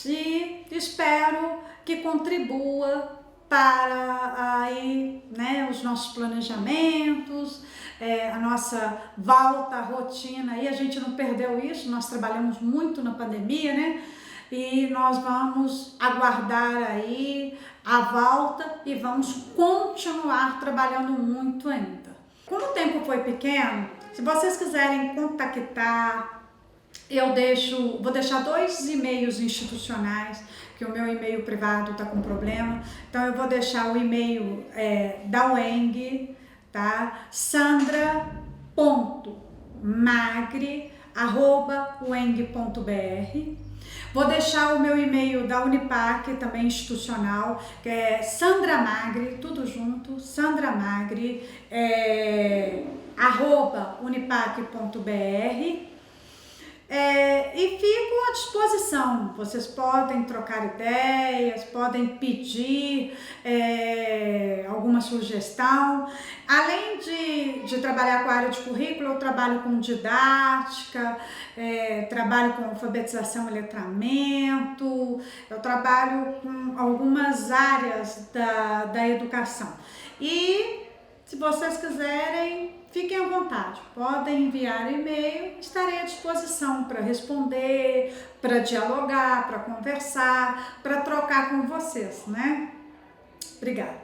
e espero que contribua para aí, né, os nossos planejamentos, a nossa volta à rotina. E a gente não perdeu isso, nós trabalhamos muito na pandemia, né? E nós vamos aguardar aí a volta e vamos continuar trabalhando muito ainda. Como o tempo foi pequeno, se vocês quiserem contactar, vou deixar 2 e-mails institucionais, que o meu e-mail privado está com problema, então eu vou deixar o e-mail da UENG, tá? sandra.magre@ueng.br, Vou deixar o meu e-mail da Unipac, também institucional, que é Sandra Magri, tudo junto, Sandra Magri, @unipac.br. E fico à disposição. Vocês podem trocar ideias, podem pedir alguma sugestão. Além de trabalhar com a área de currículo, eu trabalho com didática, trabalho com alfabetização e letramento, eu trabalho com algumas áreas da educação. E se vocês quiserem, fiquem à vontade, podem enviar e-mail, estarei à disposição para responder, para dialogar, para conversar, para trocar com vocês, né? Obrigada.